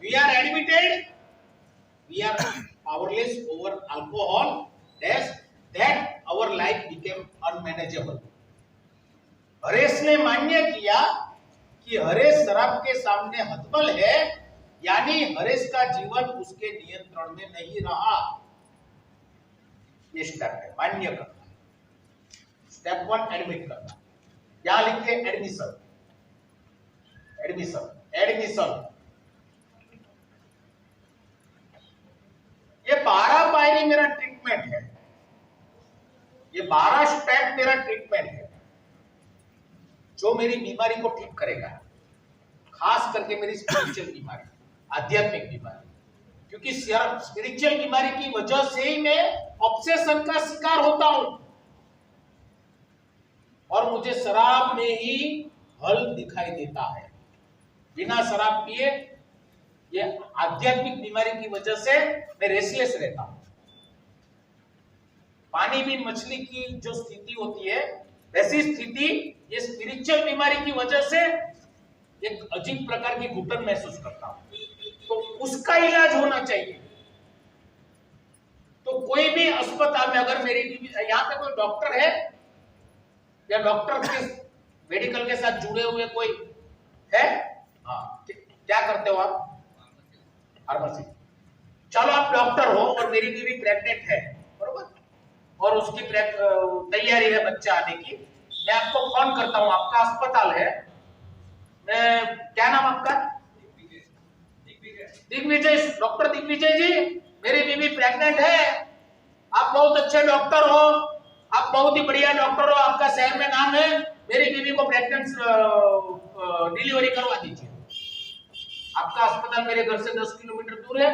we are admitted, we are powerless over alcohol, that our life became unmanageable. Haresh ने मान्य किया कि हरेश शराब के सामने हतबल है, यानी हरेश का जीवन उसके नियंत्रण में नहीं रहा। ये स्टेप है मान्य करना। स्टेप 1 एडमिट करना। क्या लिखे? एडमिशन। Admission admission. ये 12 पायरी मेरा ट्रीटमेंट है, ये 12 स्टेप मेरा ट्रीटमेंट है जो मेरी बीमारी को ठीक करेगा, खास करके मेरी स्पिरिचुअल बीमारी, आध्यात्मिक बीमारी। क्योंकि स्पिरिचुअल बीमारी की वजह से ही मैं ऑब्सेशन का शिकार होता हूं और मुझे शराब में ही हल दिखाई देता है। बिना शराब पिए ये आध्यात्मिक बीमारी की वजह से मैं रेस्टलेस रहता हूं। पानी भी मछली की जो स्थिति होती है, वैसी स्थिति ये स्पिरिचुअल बीमारी की वजह से एक अजीब प्रकार की घुटन महसूस करता हूं, तो उसका इलाज होना चाहिए। तो कोई भी अस्पताल में अगर मेरी यहां पे कोई डॉक्टर है या डॉक्टर के मेडिकल के साथ जुड़े हुए कोई है? हाँ, क्या करते हो आप? फार्मेसी। चलो आप डॉक्टर हो और मेरी बीवी प्रेग्नेंट है, बरोबर, और उसकी तैयारी है बच्चा आने की। मैं आपको फोन करता हूं, आपका अस्पताल है, मैं, क्या नाम आपका? दिग्विजय। डॉक्टर दिग्विजय जी, मेरी बीवी प्रेग्नेंट है, आप बहुत अच्छे डॉक्टर हो, आप बहुत ही बढ़िया डॉक्टर हो, आपका शहर में नाम है, मेरी बीवी को प्रेग्नेंट डिलीवरी करवा दीजिए। आपका अस्पताल मेरे घर से 10 किलोमीटर दूर है,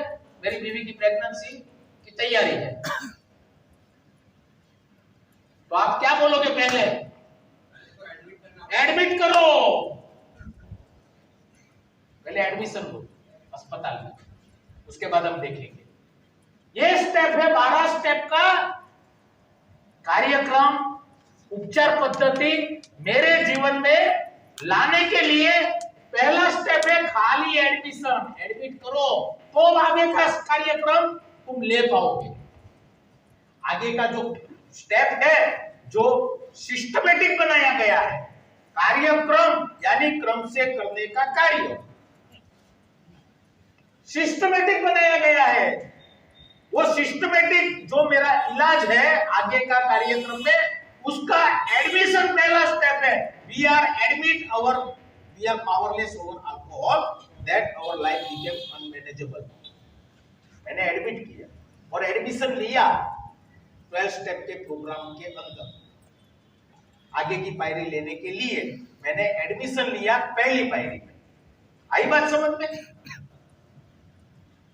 मेरी बीवी की प्रेगनेंसी की तैयारी है, तो आप क्या बोलोगे? पहले एडमिट करो, पहले एडमिशन लो अस्पताल में, उसके बाद हम देखेंगे। ये स्टेप है 12 स्टेप का कार्यक्रम, उपचार पद्धति मेरे जीवन में लाने के लिए। पहला स्टेप है खाली एडमिशन, एडमिट करो, तो आगे का कार्यक्रम तुम ले पाओगे। आगे का जो स्टेप है, जो सिस्टमेटिक बनाया गया है, कार्यक्रम यानी क्रम से करने का कार्य सिस्टमेटिक बनाया गया है। वो सिस्टमेटिक जो मेरा इलाज है आगे का कार्यक्रम में, उसका एडमिशन पहला स्टेप है। We are admit our, we are powerless over alcohol, that our life became unmanageable. मैंने एडमिट किया और एडमिशन लिया 12 स्टेप के प्रोग्राम के अंदर। आगे की पायरी लेने के लिए मैंने एडमिशन लिया पहली पायरी में। आई बात समझ में?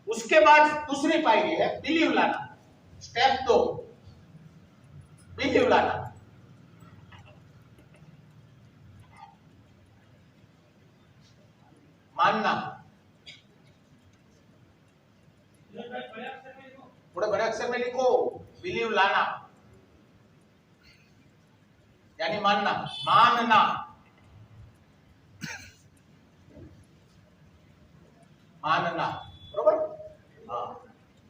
उसके बाद दूसरी पायरी है बिलीव लाना। स्टेप 2 बिलीव लाना। मानना। थोड़े बड़े अक्षर में लिखो, बिलीव लाना यानी मानना, मानना, मानना, बरोबर? हाँ।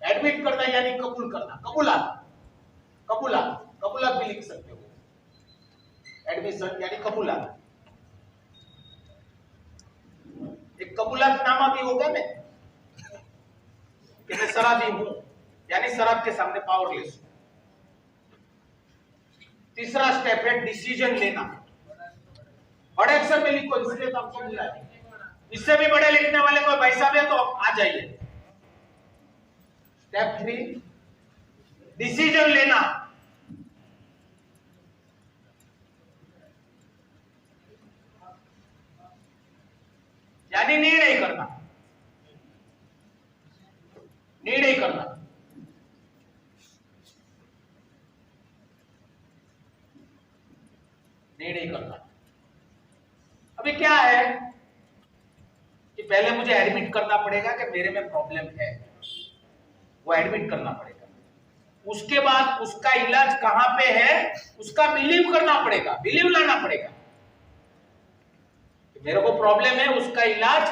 एडमिट करना यानी कबूल करना, कबूलात, कबूलात, कबूलात भी लिख सकते हो। एडमिशन यानी कबूलात। एक कबूलातनामा भी होगा ना कि मैं शराबी हूं, यानी शराब के सामने पावरलेस हूं। तीसरा स्टेप है डिसीजन लेना। बड़े अक्षर में लिखो, इसलिए तो आपको मिला है। इससे भी बड़े लिखने वाले कोई भाई साहब है तो आ जाइए। स्टेप 3 डिसीजन लेना। यानी निर्णय करना, निर्णय करना। निर्णय करना। अभी क्या है कि पहले मुझे एडमिट करना पड़ेगा कि मेरे में प्रॉब्लम है, वो एडमिट करना पड़ेगा। उसके बाद उसका इलाज कहां पे है उसका बिलीव करना पड़ेगा, बिलीव लाना पड़ेगा। मेरे को प्रॉब्लम है, उसका इलाज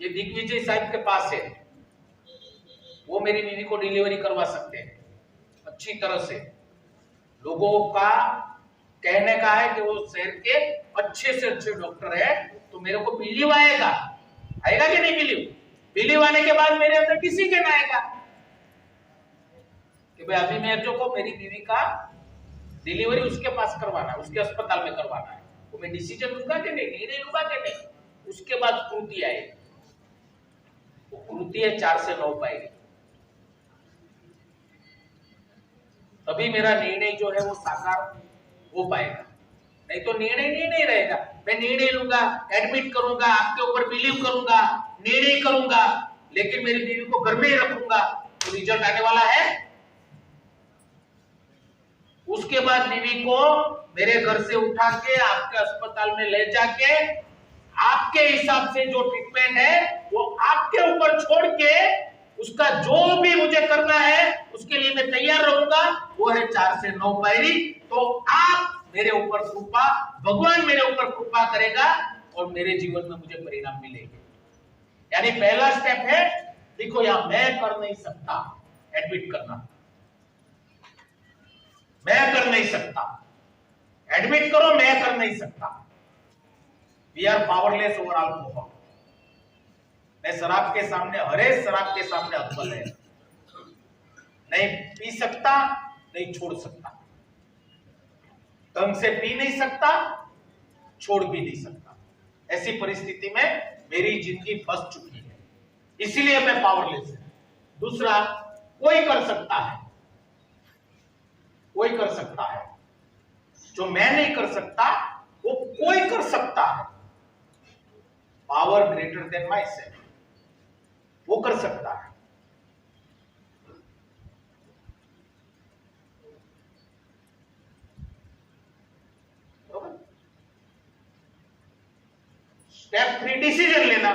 ये दिग्विजय साहब के पास है, वो मेरी बीवी को डिलीवरी करवा सकते हैं अच्छी तरह से। लोगों का कहने का है कि वो शहर के अच्छे से अच्छे डॉक्टर है, तो मेरे को बिलीव आएगा कि नहीं बिलीव आने के बाद मेरे अंदर डिसीजन आएगा कि भाई अभी मेरे को मेरी बीवी का डिलीवरी उसके पास करवाना है, उसके अस्पताल में करवाना है। वो मैं डिसीजन लूंगा कि नहीं, निर्णय लूंगा कि नहीं। उसके बाद कृति आएगी, वो कृति है 4 से 9 पाएगी, तभी मेरा निर्णय जो है वो साकार हो पाएगा। नहीं तो निर्णय रहेगा। मैं निर्णय लूंगा, एडमिट करूंगा, आपके ऊपर बिलीव करूंगा, निर्णय करूंगा, लेकिन मेरी बीवी को घर में ही रखूंगा, तो रिजल्ट आने वाला है। उसके बाद बीवी को मेरे घर से उठा के आपके अस्पताल में ले जाके आपके हिसाब से जो ट्रीटमेंट है वो आपके ऊपर छोड़ के उसका जो भी मुझे करना है उसके लिए मैं तैयार रहूंगा। वो है 4 से 9 पायरी। तो आप मेरे ऊपर कृपा, भगवान मेरे ऊपर कृपा करेगा और मेरे जीवन में मुझे परिणाम मिलेंगे। यानी पहला स्टेप है, देखो यहां मैं कर नहीं सकता, एडमिट करना मैं कर नहीं सकता, एडमिट करो मैं कर नहीं सकता। We are powerless over alcohol. मैं शराब के सामने, हरे शराब के सामने अव्वल है। नहीं पी सकता, नहीं छोड़ सकता, ढंग से पी नहीं सकता, छोड़ भी नहीं सकता। ऐसी परिस्थिति में मेरी जिंदगी फंस चुकी है, इसीलिए मैं पावरलेस हूं। दूसरा, कोई कर सकता है, कोई कर सकता है, जो मैं नहीं कर सकता वो कोई कर सकता है। Power greater than my self, वो कर सकता है। स्टेप 3 डिसीजन लेना।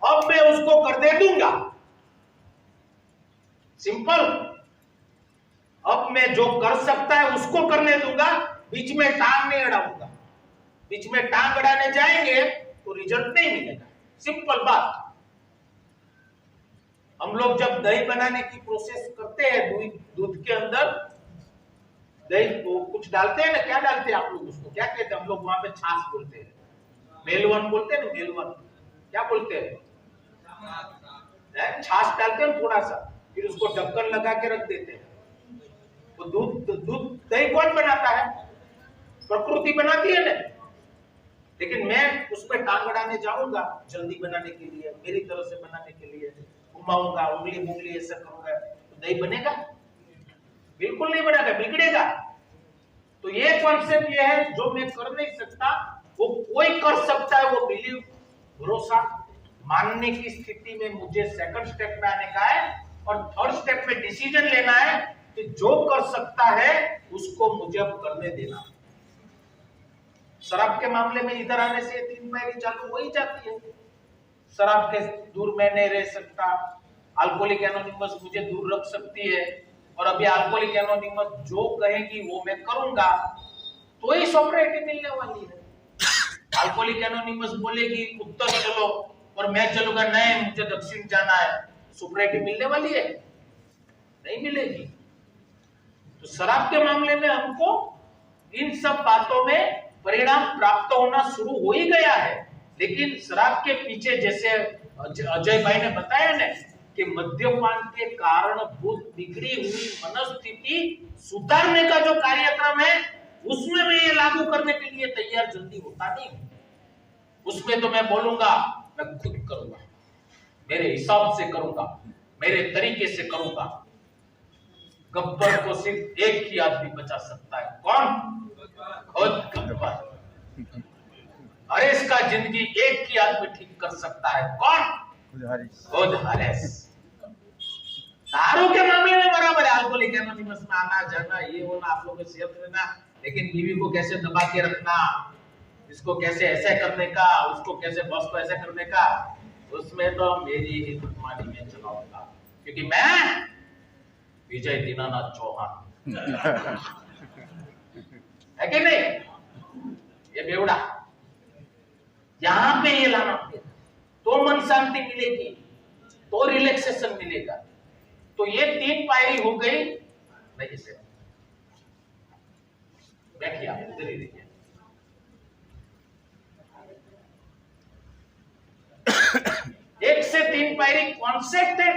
अब मैं उसको कर दे दूंगा, सिंपल। अब मैं जो कर सकता है उसको करने दूंगा, बीच में टांग नहीं अड़ाऊंगा। बीच में टांग अड़ाने जाएंगे तो रिजल्ट नहीं मिलेगा, सिंपल बात। हम लोग जब दही बनाने की प्रोसेस करते हैं, दूध के अंदर दही को कुछ डालते हैं ना, क्या डालते हैं आप लोग, उसको क्या कहते हैं? हम लोग वहां पे छाछ बोलते हैं, मेलवन बोलते हैं ना, मेलवन क्या बोलते हैं? छाछ डालते हैं थोड़ा सा, फिर उसको ढक्कन लगा के रख देते हैं। तो दूध दही कौन बनाता है? प्रकृति बनाती है ना। लेकिन मैं उसमें टांग अड़ाने जाऊंगा जल्दी बनाने के लिए, मेरी तरह से बनाने के लिए, घुमाऊंगा, उंगली ऐसा करूंगा, तो दही बनेगा? बिल्कुल नहीं बनेगा, बिगड़ेगा। तो ये कॉन्सेप्ट ये है, जो मैं कर नहीं सकता वो कोई कर सकता है। वो बिलीव, भरोसा, मानने की स्थिति में मुझे सेकंड स्टेप में आने का है। और थर्ड स्टेप में डिसीजन लेना है कि जो कर सकता है उसको मुझे अब करने देना। शराब के मामले में इधर आने से 3 पायरी चालू हो ही जाती है। शराब के दूर मैं नहीं रह सकता, अल्कोहलिक एनोनिमस मुझे दूर रख सकती है। और अभी अल्कोहलिक एनोनिमस जो कहेगी वो मैं करूंगा, तो ही सोब्रिटी मिलने वाली है। अल्कोहलिक एनोनिमस बोलेगी उत्तर चलो और मैं चलूंगा नहीं मुझे दक्षिण जाना है, सोब्रिटी मिलने वाली है? नहीं मिलेगी। तो शराब के मामले में हमको इन सब बातों में परिणाम प्राप्त होना शुरू हो ही गया है। लेकिन शराब के पीछे, जैसे अजय भाई ने बताया ना, कि मद्यपान के कारणभूत बिगड़ी हुई मनस्थिति सुधारने का जो कार्यक्रम है, उसमें मैं ये लागू करने के लिए तैयार जल्दी होता नहीं हूं। उसमें तो मैं बोलूंगा मैं खुद करूंगा, मेरे हिसाब से करूंगा, मेरे तरीके से करूंगा। गब्बर को सिर्फ एक ही आदमी बचा सकता है, कौन? खुद गब्बर। हरेश का जिंदगी एक ही आदमी ठीक कर सकता है, कौन? खुद हरेश। दारू के मामले में बराबर है, अल्कोहलिक एनोनिमस में आना जाना, ये होना, आप लोगों को सेफ रहना, लेकिन बीवी को कैसे दबा के रखना, इसको कैसे ऐसे करने का, उसको कैसे बॉस को ऐसे करने का, उसमें तो मेरी ही मनमानी में चलाऊंगा, क्योंकि मैं विजय दीनानाथ चौहान है कि नहीं? ये बेवड़ा यहां पे ये लाना पड़ेगा। तो मन शांति मिलेगी, तो रिलैक्सेशन मिलेगा। तो ये 3 पायरी हो गई। नहीं से बैठिए, आप इधर ही रहिए। एक से 3 पायरी कॉन्सेप्ट है,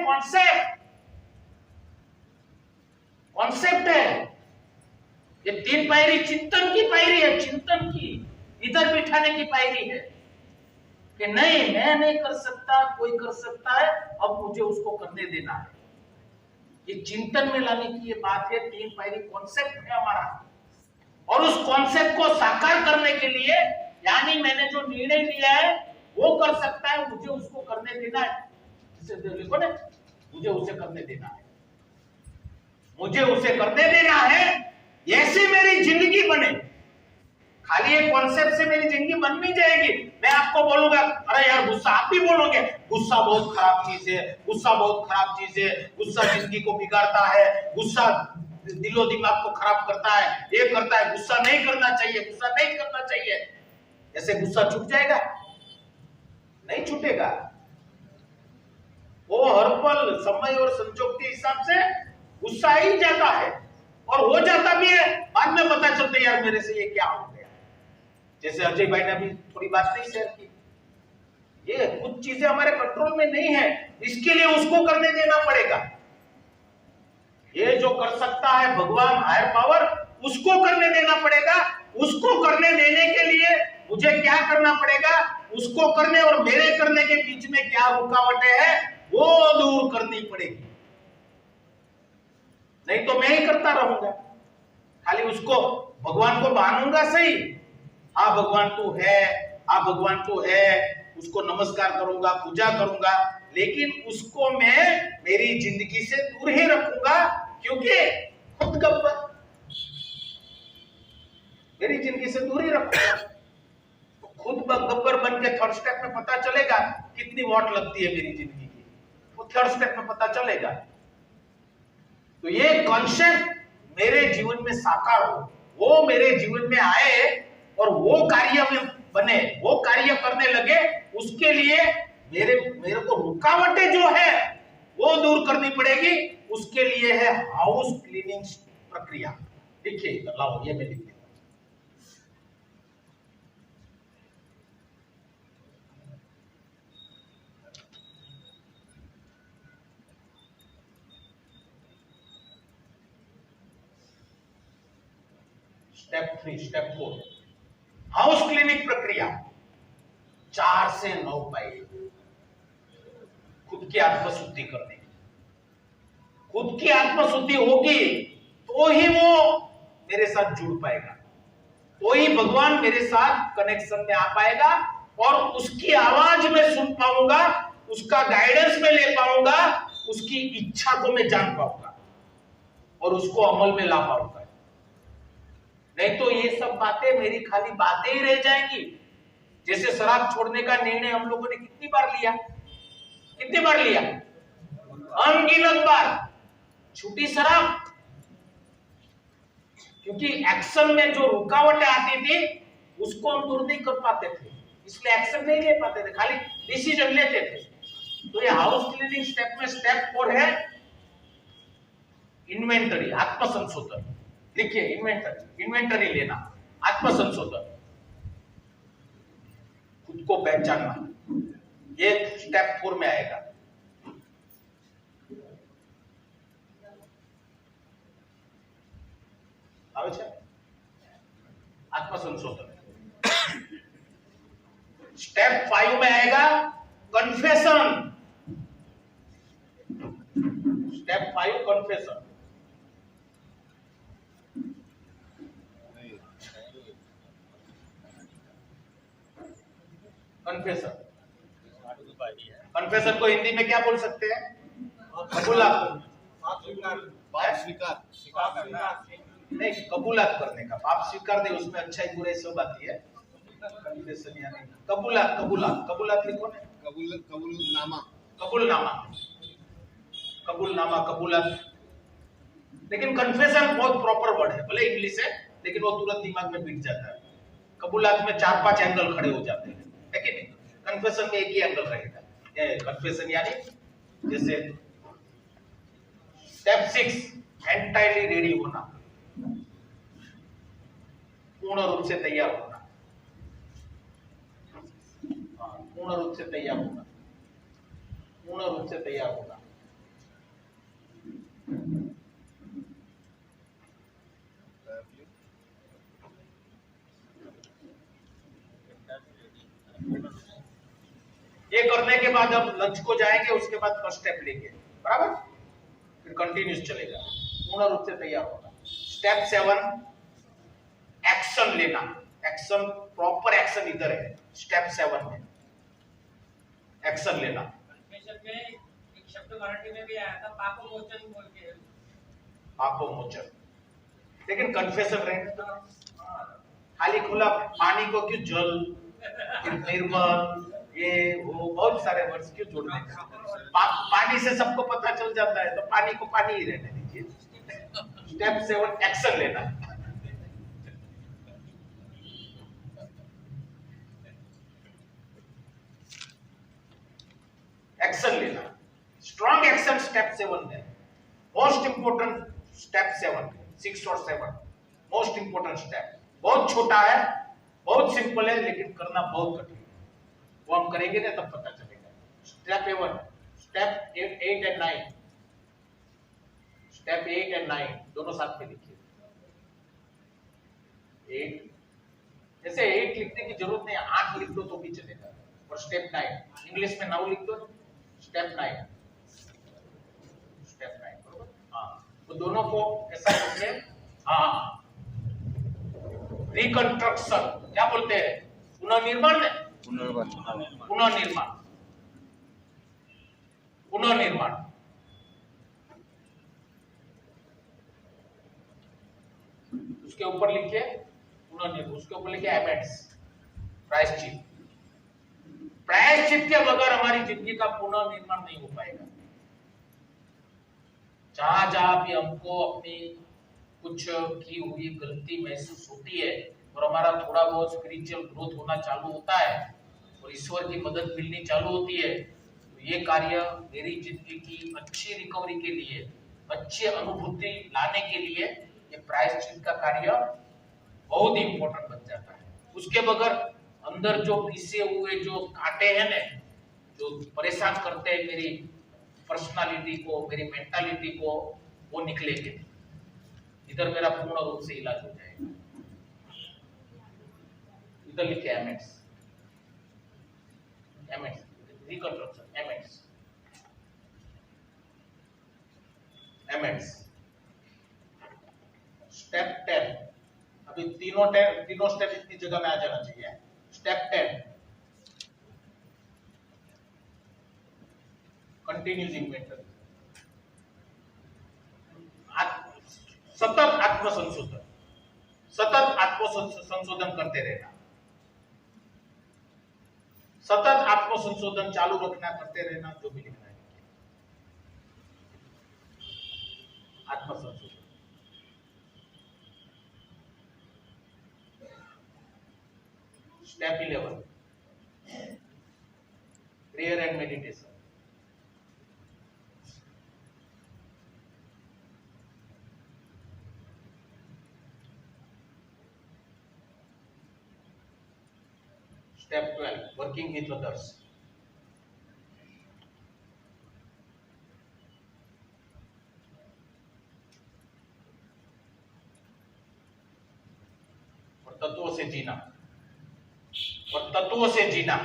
कॉन्सेप्ट है। ये 3 पायरी चिंतन की पायरी है, चिंतन की, इधर बिठाने की पायरी है कि नहीं, मैं नहीं कर सकता, कोई कर सकता है, अब मुझे उसको करने देना है। ये चिंतन में लाने की ये बात है। 3 पायरी कॉन्सेप्ट है हमारा, और उस कॉन्सेप्ट को साकार करने के लिए, यानी मैंने जो निर्णय लिया है वो कर सकता है, मुझे उसको करने देना है। लिखो ना, मुझे उसे करने देना है, मुझे उसे करने देना है। ऐसी मेरी जिंदगी बने। खाली एक कॉन्सेप्ट से मेरी जिंदगी बन नहीं जाएगी। मैं आपको बोलूंगा, अरे यार गुस्सा, आप भी बोलोगे गुस्सा बहुत खराब चीज है, गुस्सा बहुत खराब चीज है, गुस्सा जिंदगी को बिगाड़ता है, गुस्सा दिलो दिमाग को खराब करता है, ये करता है, गुस्सा नहीं करना चाहिए, गुस्सा नहीं करना चाहिए। ऐसे गुस्सा छूट जाएगा? नहीं छूटेगा। वो हर पल समय और संजोग के हिसाब से गुस्सा ही जाता है, और हो जाता भी है। बाद में पता चलता है यार मेरे से ये क्या हो गया। जैसे अजय भाई ने अभी थोड़ी बात नहीं शेयर की, ये कुछ चीजें हमारे कंट्रोल में नहीं है, इसके लिए उसको करने देना पड़ेगा। ये जो कर सकता है भगवान, हायर पावर, उसको करने देना पड़ेगा। उसको करने देने के लिए मुझे क्या करना पड़ेगा? उसको करने और मेरे करने के बीच में क्या रुकावटें हैं वो दूर करनी पड़ेगी। नहीं तो मैं ही करता रहूंगा, खाली उसको भगवान को मानूंगा सही, हाँ भगवान तू है, हाँ भगवान तू है, उसको नमस्कार करूंगा, पूजा करूंगा, लेकिन उसको मैं मेरी जिंदगी से दूर ही रखूंगा, क्योंकि खुद गब्बर, मेरी जिंदगी से दूर ही रखूंगा। तो खुद गब्बर बन के थर्ड स्टेप में पता चलेगा कितनी वॉट लगती है मेरी जिंदगी की, वो थर्ड स्टेप में पता चलेगा। तो ये कॉन्सेप्ट मेरे जीवन में साकार हो, वो मेरे जीवन में आए और वो कार्य में बने, वो कार्य करने लगे, उसके लिए मेरे को रुकावटें जो है वो दूर करनी पड़ेगी। उसके लिए है हाउस क्लीनिंग प्रक्रिया। देखिए लाओ, ये मैं लिख देता हूं। स्टेप 3, स्टेप 4, हाउस क्लीनिंग प्रक्रिया। 4 से 9 पायरी खुद की आत्मशुद्धि करने की। खुद की आत्मशुद्धि होगी तो ही वो मेरे साथ जुड़ पाएगा, तो ही भगवान मेरे साथ कनेक्शन में आ पाएगा, और उसकी आवाज में सुन पाऊंगा, उसका गाइडेंस में ले पाऊंगा, उसकी इच्छा को मैं जान पाऊंगा और उसको अमल में ला पाऊंगा। नहीं तो ये सब बातें मेरी खाली बातें ही रह जाएंगी। जैसे शराब छोड़ने का निर्णय हम लोगों ने कितनी बार लिया, कितनी बार लिया? अनगिनत बार छूटी शराब, क्योंकि एक्शन में जो रुकावटें आती थी उसको हम दूर नहीं कर पाते थे, इसलिए एक्शन नहीं ले पाते थे, खाली डिसीजन लेते थे। तो ये हाउस क्लीनिंग स्टेप में स्टेप 4 है इन्वेंटरी, आत्मसंशोधन। देखिए इन्वेंटरी लेना, आत्मसंशोधन, खुद को पहचानना, ये स्टेप 4 में आएगा। आत्मसंशोधन। स्टेप 5 में आएगा confession. Step 5 confession. Confession, confession को हिंदी में क्या बोल सकते हैं? कबूलात, नहीं कबूलात करने का, पाप स्वीकार दे, उसमें अच्छाई बुराई सब आती है। कन्फेशन यानी कबूलात, कबूलात, कबूलात लिखो ना, कबूलनामा, कबूलनामा, कबूलनामा, कबूलात। लेकिन कन्फेशन बहुत प्रॉपर वर्ड है, भले इंग्लिश है लेकिन वो तुरंत दिमाग में बिठ जाता है। कबूलात में 4-5 एंगल खड़े हो जाते हैं, है कि नहीं? कन्फेशन में एक ही एंगल रहेगा। कन्फेशन यानी जैसे स्टेप 6 एंटायरली रेडी होना, पूर्ण रूप से तैयार होना, पूर्ण रूप से तैयार होना, पूर्ण रूप से तैयार होना। ये करने के बाद अब लंच को जाएंगे, उसके बाद फर्स्ट स्टेप लेंगे, बराबर, फिर कंटिन्यूस चलेगा, पूर्ण रूप से तैयार होगा। स्टेप 7 एक्शन लेना, एक्शन, प्रॉपर एक्शन इधर है स्टेप 7 में, एक्शन लेना। कन्फेशन में एक शब्द मराठी में भी आया था, पापमोचन बोल के, पापमोचन, लेकिन कन्फेशन रहने खाली खुला पानी को क्यों जल, फिर निर्मल, ये वो बहुत सारे वर्ड्स क्यों जोड़ने का? पानी से सबको पता चल जाता है, तो पानी को पानी ही रहने दीजिए। स्टेप 7 एक्शन लेना। एक्शन लेना, स्ट्रॉन्ग एक्शन स्टेप 7 है। मोस्ट इंपोर्टेंट स्टेप 7, 6 और 7 मोस्ट इंपोर्टेंट स्टेप। बहुत छोटा है, बहुत सिंपल है, लेकिन करना बहुत कठिन है। वो हम करेंगे ना तब पता चलेगा। Step 7, step 8 and 9, step 8 and 9 दोनों साथ में लिखिए। 8, जैसे 8 लिखने की जरूरत नहीं, 8 लिख दो तो भी चलेगा। और स्टेप 9 इंग्लिश में 9 लिख दो, स्टेप 9, स्टेप 9, बरोबर। हाँ, वो दोनों को ऐसा बोलते हैं, हाँ, रिकंस्ट्रक्शन क्या बोलते हैं, पुनर्निर्माण में, पुनर्निर्माण, पुनर्निर्माण। उसके ऊपर लिखिए पुनर्निर्माण, उसके ऊपर लिखिए एमेंड्स, प्रायश्चित। प्रायश्चित के बगैर हमारी जिंदगी का पुनर्निर्माण नहीं हो पाएगा। जहां जहां भी हमको अपनी कुछ की हुई गलती महसूस होती है और हमारा थोड़ा बहुत स्पिरिचुअल ग्रोथ होना चालू होता है और ईश्वर की मदद मिलनी चालू होती है, तो ये कार्य मेरी जिंदगी की अच्छी रिकवरी के लिए, अच्छी अनुभूति लाने के लिए ये प्रायश्चित का कार्य बहुत ही इंपॉर्टेंट बन जाता है। उसके बगैर अंदर जो पिसे हुए जो कांटे हैं ना, जो परेशान करते हैं मेरी पर्सनालिटी को, मेरी मेंटालिटी को, वो निकलेंगे। इधर मेरा पूर्ण रूप से इलाज हो जाएगा। इधर लिखे एमेंड्स, एमेंड्स, रिकंस्ट्रक्शन, एमेंड्स, एमेंड्स। स्टेप 10, अभी तीनों स्टेप इतनी जगह में आ जाना चाहिए। स्टेप 10 कंटिन्यूस इन्वेंटरी, सतत आत्मसंशोधन, सतत आत्मसंशोधन करते रहना, सतत आत्मसंशोधन चालू रखना, करते रहना, जो भी लिखना है आत्मसंशोधन। Step 11 prayer and meditation. Step 12 working with others. और तत्वों से जीना, और तत्वों से जीना।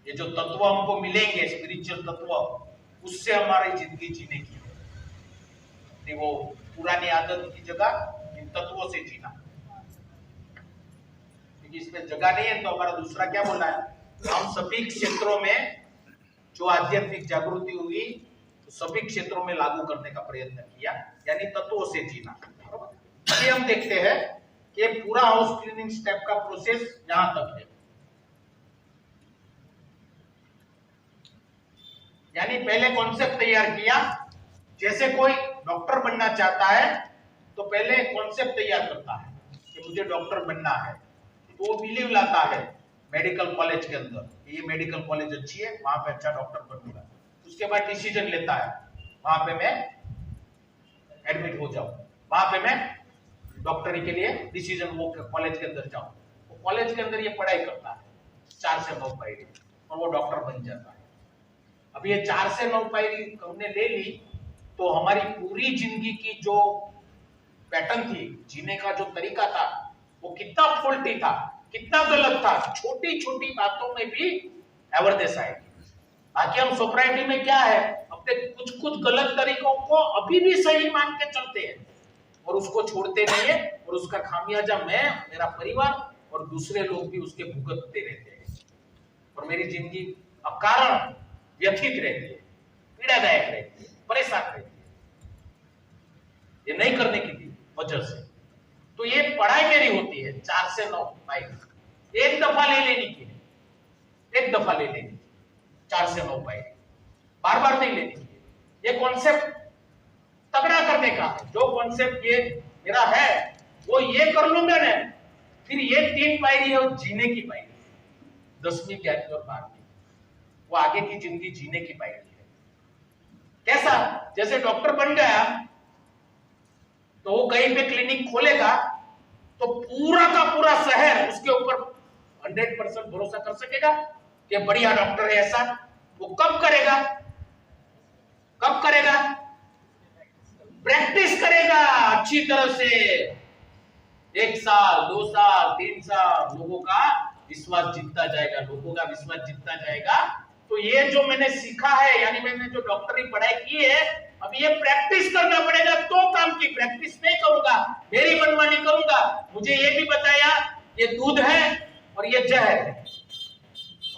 ये जो तत्व हमको मिलेंगे, स्पिरिचुअल तत्व, उससे हमारी जिंदगी जीने की है। वो पुरानी आदत की जगह इन तत्वों से जीना। इसमें जगह नहीं है तो हमारा दूसरा क्या बोलना है, हम सभी क्षेत्रों में जो आध्यात्मिक जागृति हुई तो सभी क्षेत्रों में लागू करने का प्रयत्न किया, यानी तत्वों से जीना। अभी हम देखते हैं कि पूरा हाउस क्लीनिंग स्टेप का प्रोसेस यहां तक है। यानी पहले कॉन्सेप्ट तैयार किया, जैसे कोई डॉक्टर बनना चाहता है तो पहले कॉन्सेप्ट तैयार करता है कि मुझे डॉक्टर बनना है, तो वो बिलीव लाता है, मेडिकल कॉलेज के अंदर, ये मेडिकल कॉलेज अच्छी है, वहां पे अच्छा डॉक्टर बनूंगा। उसके बाद डिसीजन लेता है वहां पे मैं एडमिट हो जाऊं, वहां पे मैं डॉक्टरी के लिए डिसीजन वो कॉलेज के अंदर जाऊं। वो कॉलेज के अंदर ये पढ़ाई करता है 4 से 9 पायरी और वो डॉक्टर बन जाता है। अब ये 4 से 9 पायरी हमने ले ली तो हमारी पूरी जिंदगी की जो पैटर्न थी, जीने का जो तरीका था, वो कितना फॉल्टी था, कितना गलत था। छोटी छोटी बातों में भी अवेयरनेस आएगी। बाकी हम सोसाइटी में क्या है, अपने कुछ कुछ गलत तरीकों को अभी भी सही मान के चलते हैं और उसको छोड़ते नहीं है, और उसका खामियाजा मैं, मेरा परिवार और दूसरे लोग भी उसके भुगतते रहते हैं, और मेरी जिंदगी अकारण व्यथित रहती है, पीड़ादायक रहती है, परेशान रहती है, ये नहीं करने की वजह से। तो ये पढ़ाई मेरी होती है 4 से 9 पायरी, एक दफा ले लेनी की है, एक दफा ले लेनी 4 से 9 पायरी, बार बार नहीं लेनी है। ये कॉन्सेप्ट तगड़ा करने का है। जो कॉन्सेप्ट ये मेरा है वो ये कर लूंगा ना, फिर ये 3 पायरी है वो जीने की पायरी, 10वीं 11वीं और 12वीं, वो आगे की जिंदगी जीने की पायरी है। कैसा? जैसे डॉक्टर बन गया तो वो कहीं पे क्लिनिक खोलेगा तो पूरा का पूरा शहर उसके ऊपर 100% भरोसा कर सकेगा कि बढ़िया डॉक्टर है। ऐसा वो कब करेगा? कब करेगा? प्रैक्टिस करेगा अच्छी तरह से, 1 साल 2 साल 3 साल, लोगों का विश्वास जीतता जाएगा, लोगों का विश्वास जीतता जाएगा। तो ये जो मैंने सीखा है, यानी मैंने जो डॉक्टरी पढ़ाई की है, अब ये प्रैक्टिस करना पड़ेगा तो काम की। प्रैक्टिस नहीं करूंगा, मेरी मनमानी करूंगा। मुझे ये भी बताया ये दूध है और ये जहर है,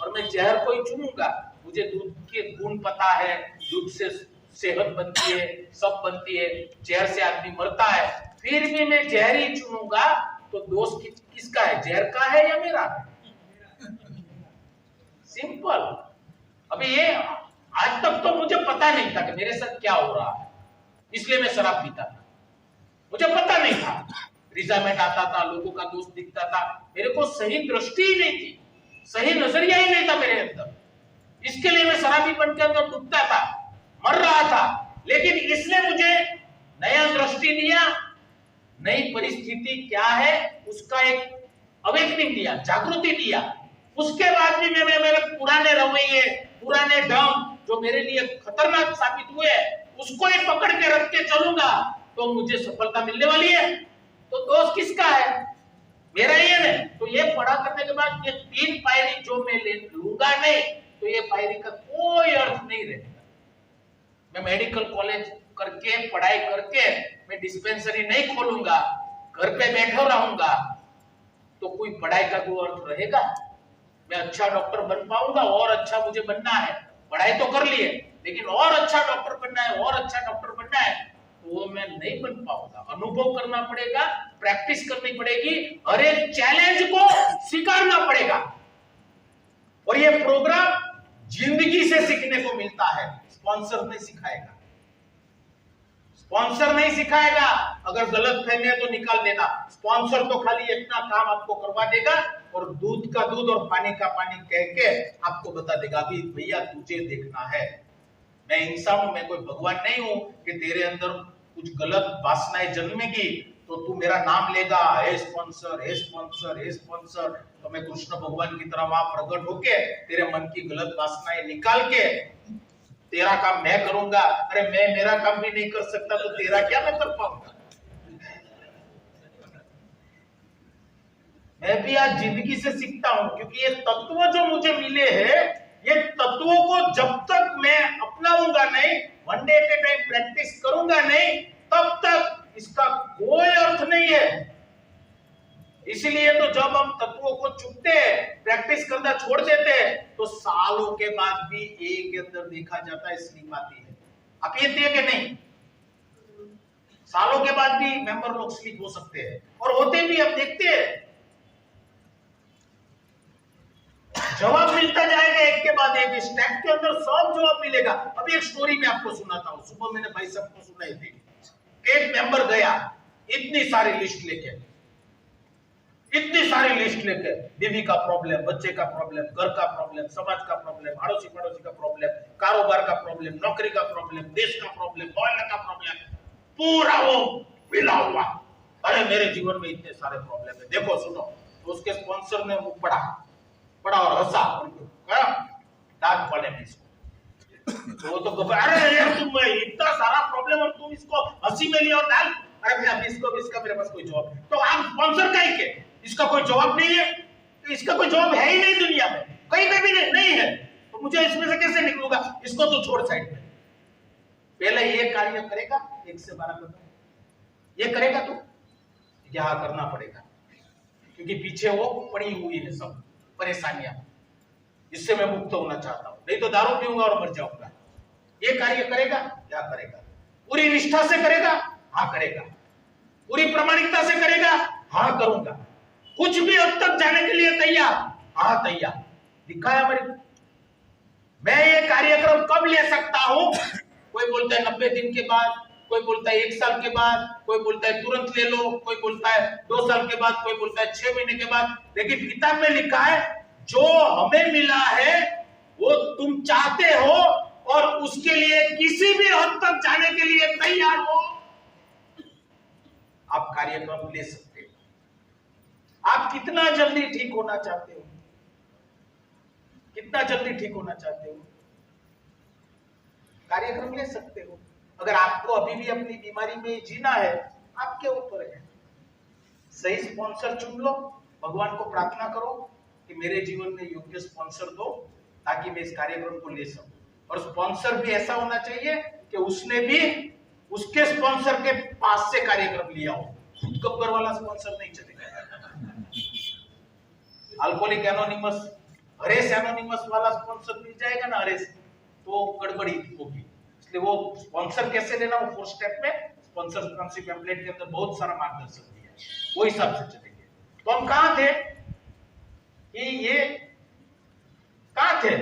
और मैं जहर को ही चुनूंगा। मुझे दूध के गुण पता है, दूध से सेहत बनती है, सब बनती है, जहर से आदमी मरता है, फिर भी मैं जहर ही चुनूंगा। तो दोष किसका है, जहर का है या मेरा? सिंपल। अभी ये आज तक तो मुझे पता नहीं था कि मेरे साथ क्या हो रहा है, इसलिए मैं शराब पीता था, मुझे पता नहीं था। रिजामेंट आता था, लोगों का दोस्त दिखता था, मेरे को सही दृष्टि ही नहीं थी, सही नजरिया ही नहीं था मेरे अंदर, इसके लिए मैं शराबी बन के अंदर डूबता था, मर रहा था। लेकिन इसने मुझे नया दृष्टि दिया, नई परिस्थिति क्या है उसका एक अवेकनिंग दिया, जागृति दिया। उसके बाद भी मैं मेरे पुराने रवैये, पुराने ढंग जो मेरे लिए खतरनाक साबित हुए, उसको ही पकड़ के रख के चलूंगा तो मुझे सफलता मिलने वाली है। तो दोस्त किसका है? मेरा ही है ना। तो ये पढ़ा करने के बाद ये 3 पायरी जो मैं ले लूंगा नहीं, तो ये पायरी का कोई अर्थ नहीं रहेगा। मैं मेडिकल कॉलेज करके, पढ़ाई करके मैं डिस्पेंसरी नहीं खोलूंगा, घर पे बैठा रहूंगा, तो कोई पढ़ाई का कोई अर्थ रहेगा? मैं अच्छा डॉक्टर बन पाऊंगा? और अच्छा मुझे बनना है, पढ़ाई तो कर लिए, लेकिन और अच्छा डॉक्टर बनना है, और अच्छा डॉक्टर बनना है, तो वो मैं नहीं बन पाऊंगा। अनुभव करना पड़ेगा, प्रैक्टिस करनी पड़ेगी, हर एक चैलेंज को स्वीकारना पड़ेगा। और ये प्रोग्राम जिंदगी से सीखने को मिलता है, स्पॉन्सर नहीं सिखाएगा, स्पॉन्सर नहीं सिखाएगा। अगर गलत फहमी है तो निकाल देना, स्पॉन्सर तो खाली इतना काम आपको करवा देगा और दूध का दूध और पानी का पानी कह के आपको बता देगा, अभी भैया तुझे देखना है, मैं इंसान हूं, मैं कोई भगवान नहीं हूं कि तेरे अंदर कुछ गलत वासनाएं जन्मेगी तो तू मेरा नाम लेगा, हे स्पॉन्सर, हे स्पॉन्सर, हे स्पॉन्सर। तो मैं कृष्ण भगवान की तरह वहां प्रकट होके तेरे मन की गलत वासनाएं निकाल के तेरा काम मैं करूंगा। अरे मैं मेरा काम भी नहीं कर सकता तो तेरा क्या मैं कर पाऊंगा? मैं भी आज जिंदगी से सीखता हूं, क्योंकि ये तत्व जो मुझे मिले हैं, ये तत्वों को जब तक मैं अपनाऊंगा नहीं, one day at A time practice करूंगा नहीं, तब तक इसका कोई अर्थ नहीं है। इसलिए तो जब हम तत्वों को चुनते हैं, प्रैक्टिस करना छोड़ देते हैं, तो सालों के बाद भी एक के अंदर देखा जाता है स्लिप आती है। आप ये थे कि नहीं? सालों के बाद भी मेंबर लोग स्लिप हो सकते हैं, और होते भी, आप देखते हैं जवाब मिलता जाएगा एक के बाद एक, स्टैक के अंदर सब जवाब मिलेगा। अभी एक स्टोरी मैं आपको सुनाता हूं, सुबह मैंने भाई साहब को सुनाई थी। एक मेंबर गया इतनी सारी लिस्ट लेके, इतनी सारी लिस्ट लेके, बीवी का प्रॉब्लम, बच्चे का प्रॉब्लम, घर का प्रॉब्लम, समाज का प्रॉब्लम, अड़ोसी पड़ोसी का प्रॉब्लम, कारोबार का प्रॉब्लम, नौकरी का प्रॉब्लम, देश का प्रॉब्लम, मोहल्ले का प्रॉब्लम, पूरा वो मिला हुआ। अरे मेरे जीवन में इतने सारे प्रॉब्लम है, देखो सुनो। तो उसके स्पॉन्सर ने वो पढ़ा और हंसा, दांत पड़े में इसको। तो वो तो अरे यार तुम इतना सारा प्रॉब्लम और तुम इसको हंसी में लिया और डाल, अरे भैया इसका मेरे पास कोई जवाब। तो आप स्पॉन्सर का ही के, इसका कोई जवाब नहीं है, तो इसका कोई जवाब है ही नहीं दुनिया में, कहीं पे भी नहीं है, तो मुझे इसमें से कैसे निकलूंगा? इसको तो छोड़ साइड में। पहले ये कार्य करेगा 1 से 12 कदम, ये करेगा तो यहां करना पड़ेगा, क्योंकि पीछे वो पड़ी हुई है सब परेशानियां, इससे मैं मुक्त होना चाहता हूं, नहीं तो दारू पीऊंगा और मर जाऊंगा। ये कार्य करेगा, क्या करेगा? पूरी निष्ठा से करेगा, हाँ करेगा। पूरी प्रामाणिकता से करेगा, हाँ करूंगा। कुछ भी हद तक जाने के लिए तैयार, हाँ तैयार। लिखा है हमारी। मैं ये कार्यक्रम कब ले सकता हूं? कोई बोलता है 90 दिन के बाद, कोई बोलता है 1 साल के बाद, कोई बोलता है तुरंत ले लो, कोई बोलता है 2 साल के बाद, कोई बोलता है 6 महीने के बाद। लेकिन किताब में लिखा है जो हमें मिला है वो तुम चाहते हो और उसके लिए किसी भी हद तक जाने के लिए तैयार हो, आप कार्यक्रम ले सकते हो। आप कितना जल्दी ठीक होना चाहते हो? कितना जल्दी ठीक होना चाहते हो? कार्यक्रम ले सकते हो। अगर आपको अभी भी अपनी बीमारी में जीना है, आपके ऊपर है। सही स्पॉन्सर चुन लो, भगवान को प्रार्थना करो कि मेरे जीवन में योग्य स्पॉन्सर दो ताकि मैं इस कार्यक्रम को ले सकूं। और स्पॉन्सर भी ऐसा होना चाहिए कि उसने भी उसके स्पॉन्सर के पास से कार्यक्रम लिया हो। गब्बर वाला स्पॉन्सर नहीं चलेगा। अल्कोहलिक एनोनिमस, हरेस एनोनिमस वाला स्पॉन्सर मिल जाएगा ना, हरेस, तो गड़बड़ी होगी। इसलिए वो स्पॉन्सर कैसे लेना, वो 4 स्टेप में स्पॉन्सरशिप पैम्फलेट के अंदर बहुत सारा मार्गदर्शन दिया है, वो हिसाब से चलेंगे। तो हम कहां थे कि ये कहां थे?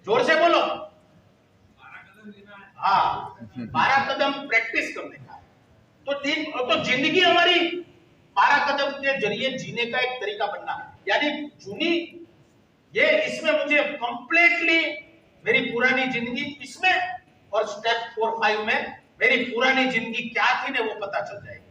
जोर से बोलो। हाँ, 12 कदम प्रैक्टिस करने का है। तो जिंदगी हमारी 12 कदम के जरिए जीने का एक तरीका बनना, यानी जूनी ये इसमें मुझे कंप्लीटली मेरी पुरानी जिंदगी इसमें, और स्टेप 4, 5 में मेरी पुरानी जिंदगी क्या थी ना वो पता चल जाएगी।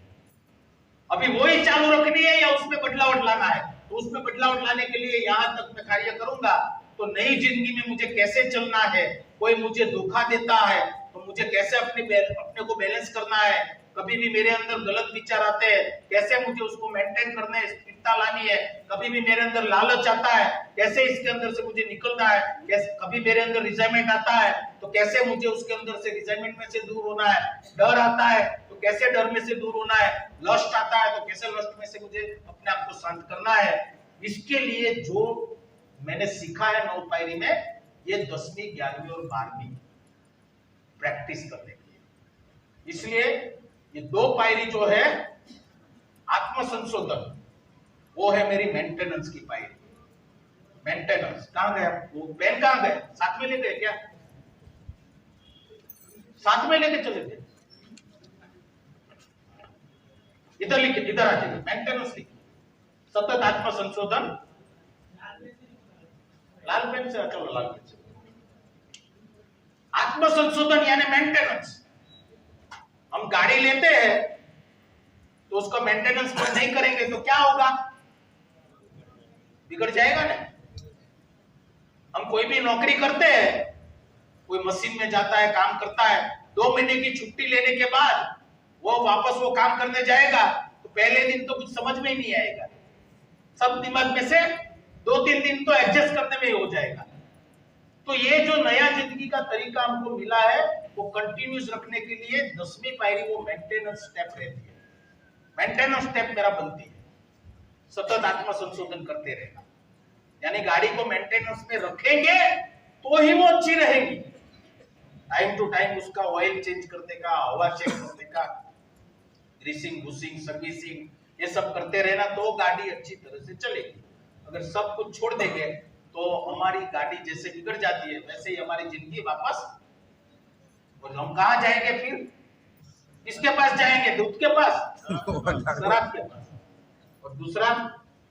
अभी वही चालू रखनी है या उसमें बदलाव लाना है? तो उसमें बदलाव लाने के लिए यहां तक मैं कार्य करूंगा। तो नई जिंदगी में मुझे कैसे चलना है? कोई मुझे धोखा देता है तो मुझे कैसे अपने को बैलेंस करना है? कभी भी मेरे अंदर गलत विचार आते हैं, कैसे मुझे उसको मेंटेन करना है, स्थिरता लानी है। कभी भी मेरे अंदर लालच आता है, कैसे इसके अंदर से मुझे निकलना है। कैसे कभी मेरे अंदर रिजाइनमेंट आता है तो कैसे मुझे उसके अंदर से रिजाइनमेंट में से दूर होना है। डर आता है तो कैसे डर में से दूर होना है। लस्ट आता है तो कैसे लस्ट में से मुझे अपने आप को शांत करना है। इसके लिए जो मैंने सीखा है 9 पायरी में, ये 10वीं, 11वीं और 12वीं प्रैक्टिस करने की है। इसलिए ये 2 पायरी जो है आत्म संशोधन, वो है मेरी मेंटेनेंस की पायरी। मेंटेनेंस कहां गया? वो पेन कहां गए? साथ में ले गए क्या? साथ में लेके चले गए? इधर लिखिए, इधर आ जाइए। मेंटेनेंस लिखिए, सतत आत्म संशोधन। लाल पेन से, चलो लाल पेन से। आत्म संशोधन यानी मेंटेनेंस। हम गाड़ी लेते हैं तो उसका मेंटेनेंस नहीं करेंगे तो क्या होगा? बिगड़ जाएगा ना। हम कोई भी नौकरी करते हैं, कोई मशीन में जाता है, काम करता है, 2 महीने की छुट्टी लेने के बाद वो वापस वो काम करने जाएगा तो पहले दिन तो कुछ समझ में ही नहीं आएगा। सब दिमाग में से 2-3 दिन तो एडजस्ट करने में ही हो जाएगा। तो ये जो नया जिंदगी का तरीका हमको मिला है वो कंटिन्यूस रखने के लिए 10वीं पायरी वो मेंटेनेंस स्टेप रहती है। मेंटेनेंस स्टेप मेरा बनती है सतत आत्म संशोधन करते रहना, यानी गाड़ी को मेंटेनेंस में रखेंगे तो ही वो अच्छी रहेगी। टाइम टू टाइम उसका ऑयल चेंज करने का, हवा चेक करने का, ग्रीसिंग, बुशिंग, सर्विसिंग, ये सब करते रहना तो गाड़ी अच्छी तरह से चलेगी। अगर सब कुछ छोड़ देंगे तो हमारी गाड़ी जैसे बिगड़ जाती है वैसे ही हमारी जिंदगी वापस, और हम कहां जाएंगे फिर? किसके पास जाएंगे? दूध के पास, शराब के पास। और दूसरा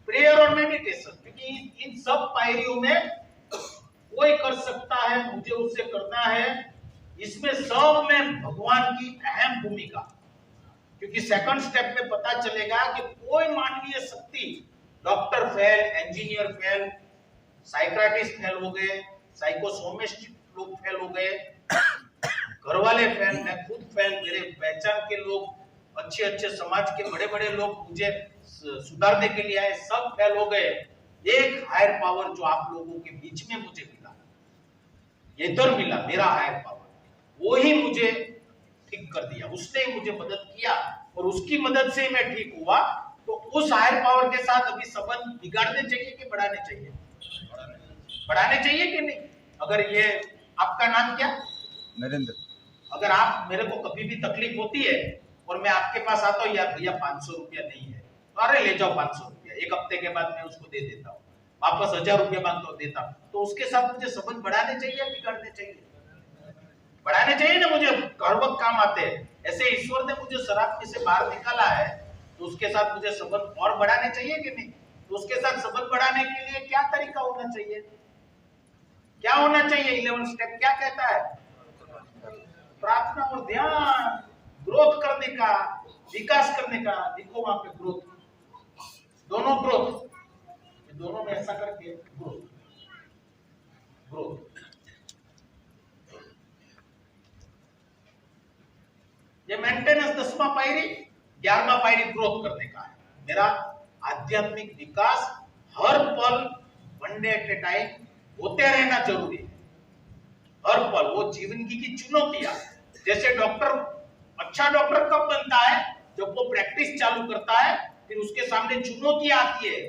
प्रेयर और मेडिटेशन, क्योंकि इन सब पायरियों में कोई कर सकता है, मुझे उससे करना है, इसमें सब में भगवान की अहम भूमिका। क्योंकि सेकंड स्टेप में पता चलेगा कि कोई मानवीय शक्ति, doctor fail, engineer fail, psychiatrist fail हो गए, साइकोसोमिस्ट लोग फेल हो गए, घर वाले फेल, मैं खुद फेल, मेरे पहचान के लोग, अच्छे अच्छे समाज के बड़े बड़े लोग मुझे सुधारने के लिए आए, सब फेल हो गए। एक हायर पावर जो आप लोगों के बीच में मुझे मिला, इधर मिला, मेरा हायर पावर, वो ही मुझे ठीक कर दिया, उसने मुझे मदद किया और उसकी मदद से मैं ठीक हुआ। तो उस हायर पावर के साथ अभी संबंध बिगाड़ने चाहिए कि बढ़ाने चाहिए? बढ़ाने चाहिए कि नहीं? अगर ये, आपका नाम क्या? नरेंद्र। अगर आप, मेरे को कभी भी तकलीफ होती है और मैं आपके पास आता हूँ, यार भैया 500 रुपया नहीं है, तो अरे ले जाओ 500 रुपया, एक हफ्ते के बाद मैं उसको दे देता हूँ, वापस 1000 रुपया मांगता हूँ, देता हूँ, तो उसके साथ मुझे संबंध बढ़ाने चाहिए या बिगाड़ने चाहिए? बढ़ाने चाहिए ना, मुझे हर वक्त काम आते हैं। ऐसे ईश्वर ने मुझे शराब से बाहर निकाला है, तो उसके साथ मुझे संबंध और बढ़ाने चाहिए कि नहीं? तो उसके साथ संबंध बढ़ाने के लिए क्या तरीका होना चाहिए? क्या होना चाहिए? 11 स्टेप क्या कहता है? प्रार्थना और ध्यान, ग्रोथ करने का, विकास करने का। देखो वहां पे ग्रोथ, दोनों ग्रोथ, दोनों में ऐसा करके ग्रोथ, ग्रोथ। ये मेंटेनेंस 10वां पायरी, 11वां पायरी ग्रोथ करने का है। मेरा आध्यात्मिक विकास हर पल, one day at A time होते रहना जरूरी है। हर पल वो जीवन की चुनौतियां, जैसे डॉक्टर, अच्छा डॉक्टर कब बनता है? जब वो प्रैक्टिस चालू करता है, फिर उसके सामने चुनौतियां आती है,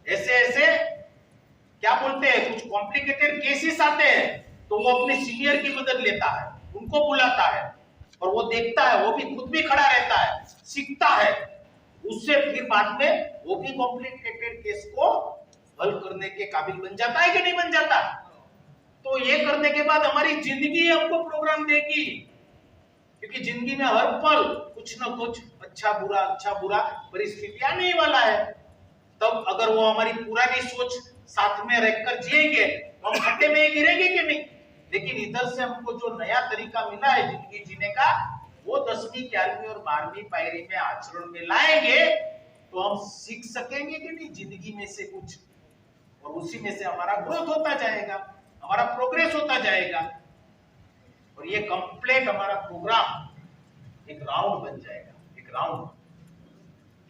ऐसे ऐसे क्या बोलते हैं, कुछ कॉम्प्लिकेटेड केसेस आते हैं, तो वो अपने सीनियर की मदद लेता है, उनको बुलाता है और वो देखता है, वो भी खुद भी खड़ा रहता है, सीखता है उससे, फिर बाद में वो भी कॉम्प्लिकेटेड केस को हल करने के काबिल बन जाता है कि नहीं बन जाता? तो ये करने के बाद हमारी जिंदगी हमको प्रोग्राम देगी, क्योंकि जिंदगी में हर पल कुछ ना कुछ अच्छा बुरा परिस्थिति आने वाला है। तब अगर वो हमारी पुरानी सोच साथ में रहकर जिएंगे तो हम खड्डे में गिरेंगे कि नहीं? लेकिन इधर से हमको जो नया तरीका मिला है जिंदगी जीने का, वो 10वीं, 11वीं और 12वीं पायरी में आचरण में लाएंगे तो हम सीख सकेंगे कि नहीं जिंदगी में से कुछ, और उसी में से हमारा ग्रोथ होता जाएगा, हमारा प्रोग्रेस होता जाएगा, और ये कंप्लीट हमारा प्रोग्राम एक राउंड बन जाएगा। एक राउंड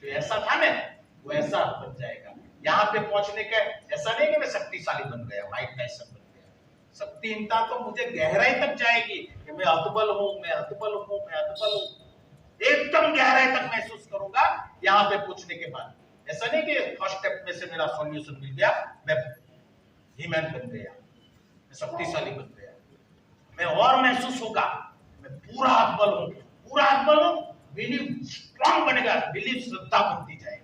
जो ऐसा था ना, वो ऐसा बन जाएगा। यहाँ पे पहुंचने का ऐसा नहीं कि मैं शक्तिशाली बन गया, माइक टायसन बन गया। शक्तिहीनता तो मुझे गहराई तक जाएगी कि मैं हतबल हूं, मैं हतबल हूं, मैं हतबल हूं, एकदम गहराई तक महसूस करूंगा यहाँ पे पहुंचने के बाद। ऐसा नहीं कि फर्स्ट स्टेप में से मेरा सॉल्यूशन मिल गया, मैं हीमैन बन गया, मैं शक्तिशाली बन गया, मैं और महसूस होगा मैं पूरा हतबल हूं, पूरा हतबल हूं। बिलीव स्ट्रांग बनेगा, बिलीव श्रद्धा बनती जाएगी,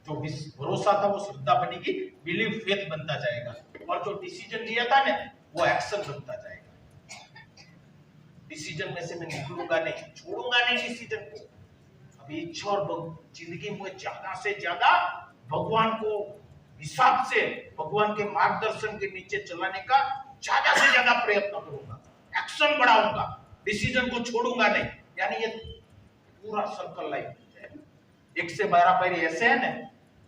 जो भरोसा था वो श्रद्धा बनेगी, बिलीव फेथ बनता जाएगा, और जो डिसीजन लिया था ना वो एक्शन बनता जाएगा। डिसीजन में से मैं निकलूंगा नहीं, छोड़ूंगा नहीं डिसीजन को। अभी इच्छा और जिंदगी में ज्यादा से ज्यादा भगवान को हिसाब से, भगवान के मार्गदर्शन के नीचे चलाने का ज्यादा से ज्यादा प्रयत्न करूंगा, एक्शन बढ़ाऊंगा, डिसीजन को छोड़ूंगा नहीं। यानी ये पूरा सर्कल लाइफ बन जाएगा। 1 से 12 पायरी ऐसे है ना,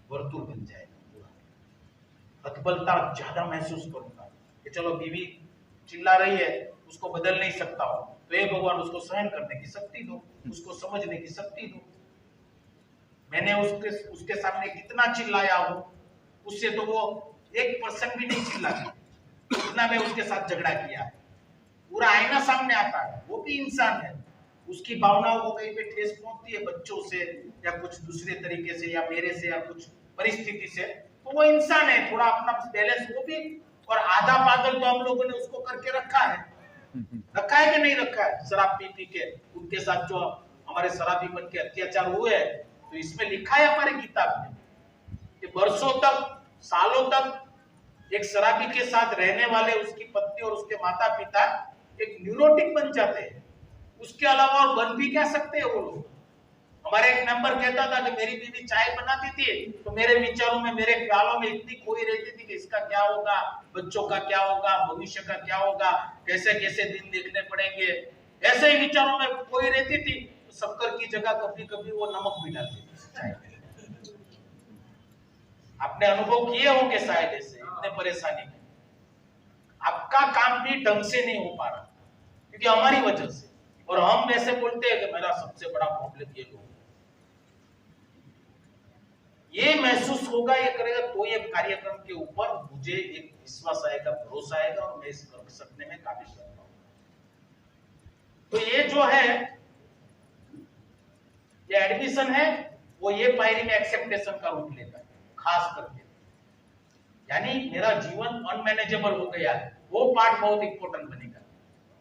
वर्तुल बन जाएगा पूरा। हतबलता ज्यादा महसूस करूंगा कि चलो बीवी चिल्ला रही है, उसको बदल नहीं सकता हूं, तो ये भगवान उसको सहन करने की शक्ति दो, उसको समझने की शक्ति दो। मैंने उसके सामने कितना चिल्लाया हूं, उससे तो वो 1% भी नहीं चिल्ला, उतना मैं उसके साथ झगड़ा किया है। पूरा आईना सामने आता है, वो भी इंसान है, उसकी भावनाओं को कहीं पे ठेस पहुंचती है बच्चों से या कुछ दूसरे तरीके से या मेरे से या कुछ परिस्थिति से, तो वो इंसान है, थोड़ा अपना बैलेंस वो भी, और आधा पागल तो हम लोगों ने उसको करके रखा है कि नहीं रखा है? शराब पी के उनके साथ जो हमारे शराबी बन के अत्याचार हुए, तो इसमें लिखा है हमारे किताब में कि वर्षों तक, सालों तक एक शराबी के साथ रहने वाले उसकी पत्नी और उसके माता पिता एक न्यूरोटिक बन जाते हैं। उसके अलावा और बन भी क्या सकते हैं वो लोग। हमारे एक मेंबर कहता था कि मेरी बीवी चाय बनाती थी तो मेरे विचारों में, मेरे ख्यालों में इतनी खोई रहती थी कि इसका क्या होगा, बच्चों का क्या होगा, भविष्य का क्या होगा, कैसे कैसे दिन देखने पड़ेंगे, ऐसे ही विचारों में खोई रहती थी। तो शक्कर की जगह कभी कभी वो नमक भी डालती थी। आपने अनुभव किए होंगे शायद ऐसे, इतने परेशानी में आपका काम भी ढंग से नहीं हो पा रहा क्योंकि हमारी वजह से, और हम ऐसे बोलते हैं कि मेरा सबसे बड़ा प्रॉब्लम ये लोग, ये महसूस होगा, ये करेगा तो ये कार्यक्रम के ऊपर मुझे एक विश्वास आएगा, भरोसा आएगा और मैं इस कर सकने में काबिल रहूंगा। तो ये जो है, ये एडमिशन है, वो ये पायरी में एक्सेप्टेशन का रूप लेता है खास करके। यानी मेरा जीवन अनमैनेजेबल हो गया है, वो पार्ट बहुत इंपॉर्टेंट बनेगा।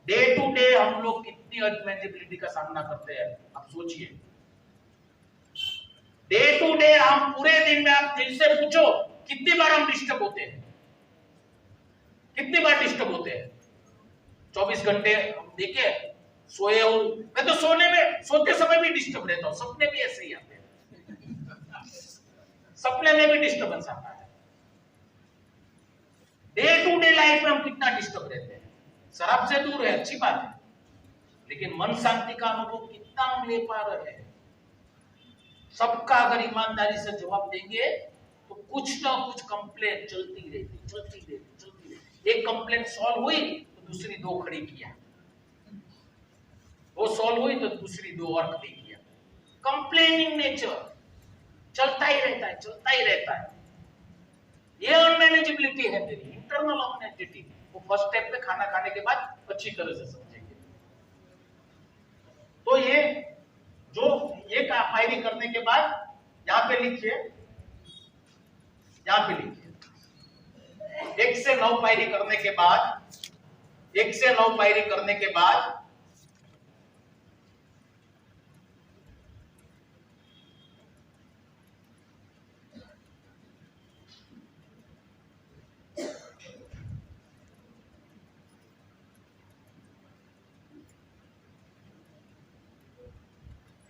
डे टू डे हम लोग कितनी अनमैनेजेबिलिटी का सामना करते हैं, आप सोचिए। डे टू डे हम पूरे दिन में, आप दिल से पूछो कितनी बार हम डिस्टर्ब होते हैं, कितनी बार डिस्टर्ब होते हैं। 24 घंटे हम देखिए, सोए हूं मैं तो सोते समय भी डिस्टर्ब रहता हूं, सपने भी ऐसे ही आते हैं, सपने में भी डिस्टर्बेंस आता है। डे टू डे लाइफ में हम कितना डिस्टर्ब रहते हैं। शराब से दूर है, अच्छी बात है, लेकिन मन शांति का अनुभव कितना हम ले पा रहे हैं। सबका अगर ईमानदारी से जवाब देंगे तो कुछ ना कुछ कंप्लेंट चलती रहती। एक कंप्लेंट सॉल्व हुई तो दूसरी दो खड़ी किया, वो सॉल्व हुई तो दूसरी दो और खड़ी किया। कंप्लेनिंग नेचर चलता ही रहता है। ये अनमैनेजेबिलिटी है मेरी, इंटरनल अनमैनेजेबिलिटी। वो फर्स्ट स्टेप पे खाना खाने के बाद अच्छी तरह से समझेंगे। तो ये जो ये पायरी करने के बाद यहां पे लिखिए, 1 से 9 पायरी करने के बाद, 1 से 9 पायरी करने के बाद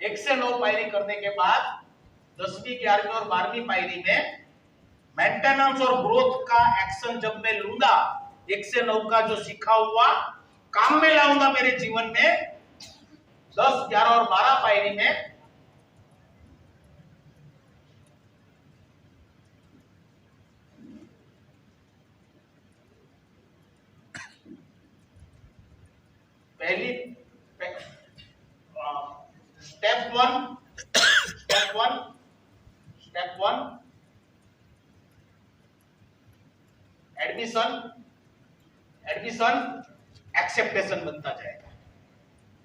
एक से 9 पायरी करने के बाद 10वीं, 11वीं और 12वीं पायरी में मेंटेनेंस और ग्रोथ का एक्शन जब मैं लूंगा, 1 से 9 का जो सीखा हुआ काम में लाऊंगा मेरे जीवन में, 10, 11 और 12 पायरी में पहली स्टेप वन एडमिशन एक्सेप्टेशन बनता जाएगा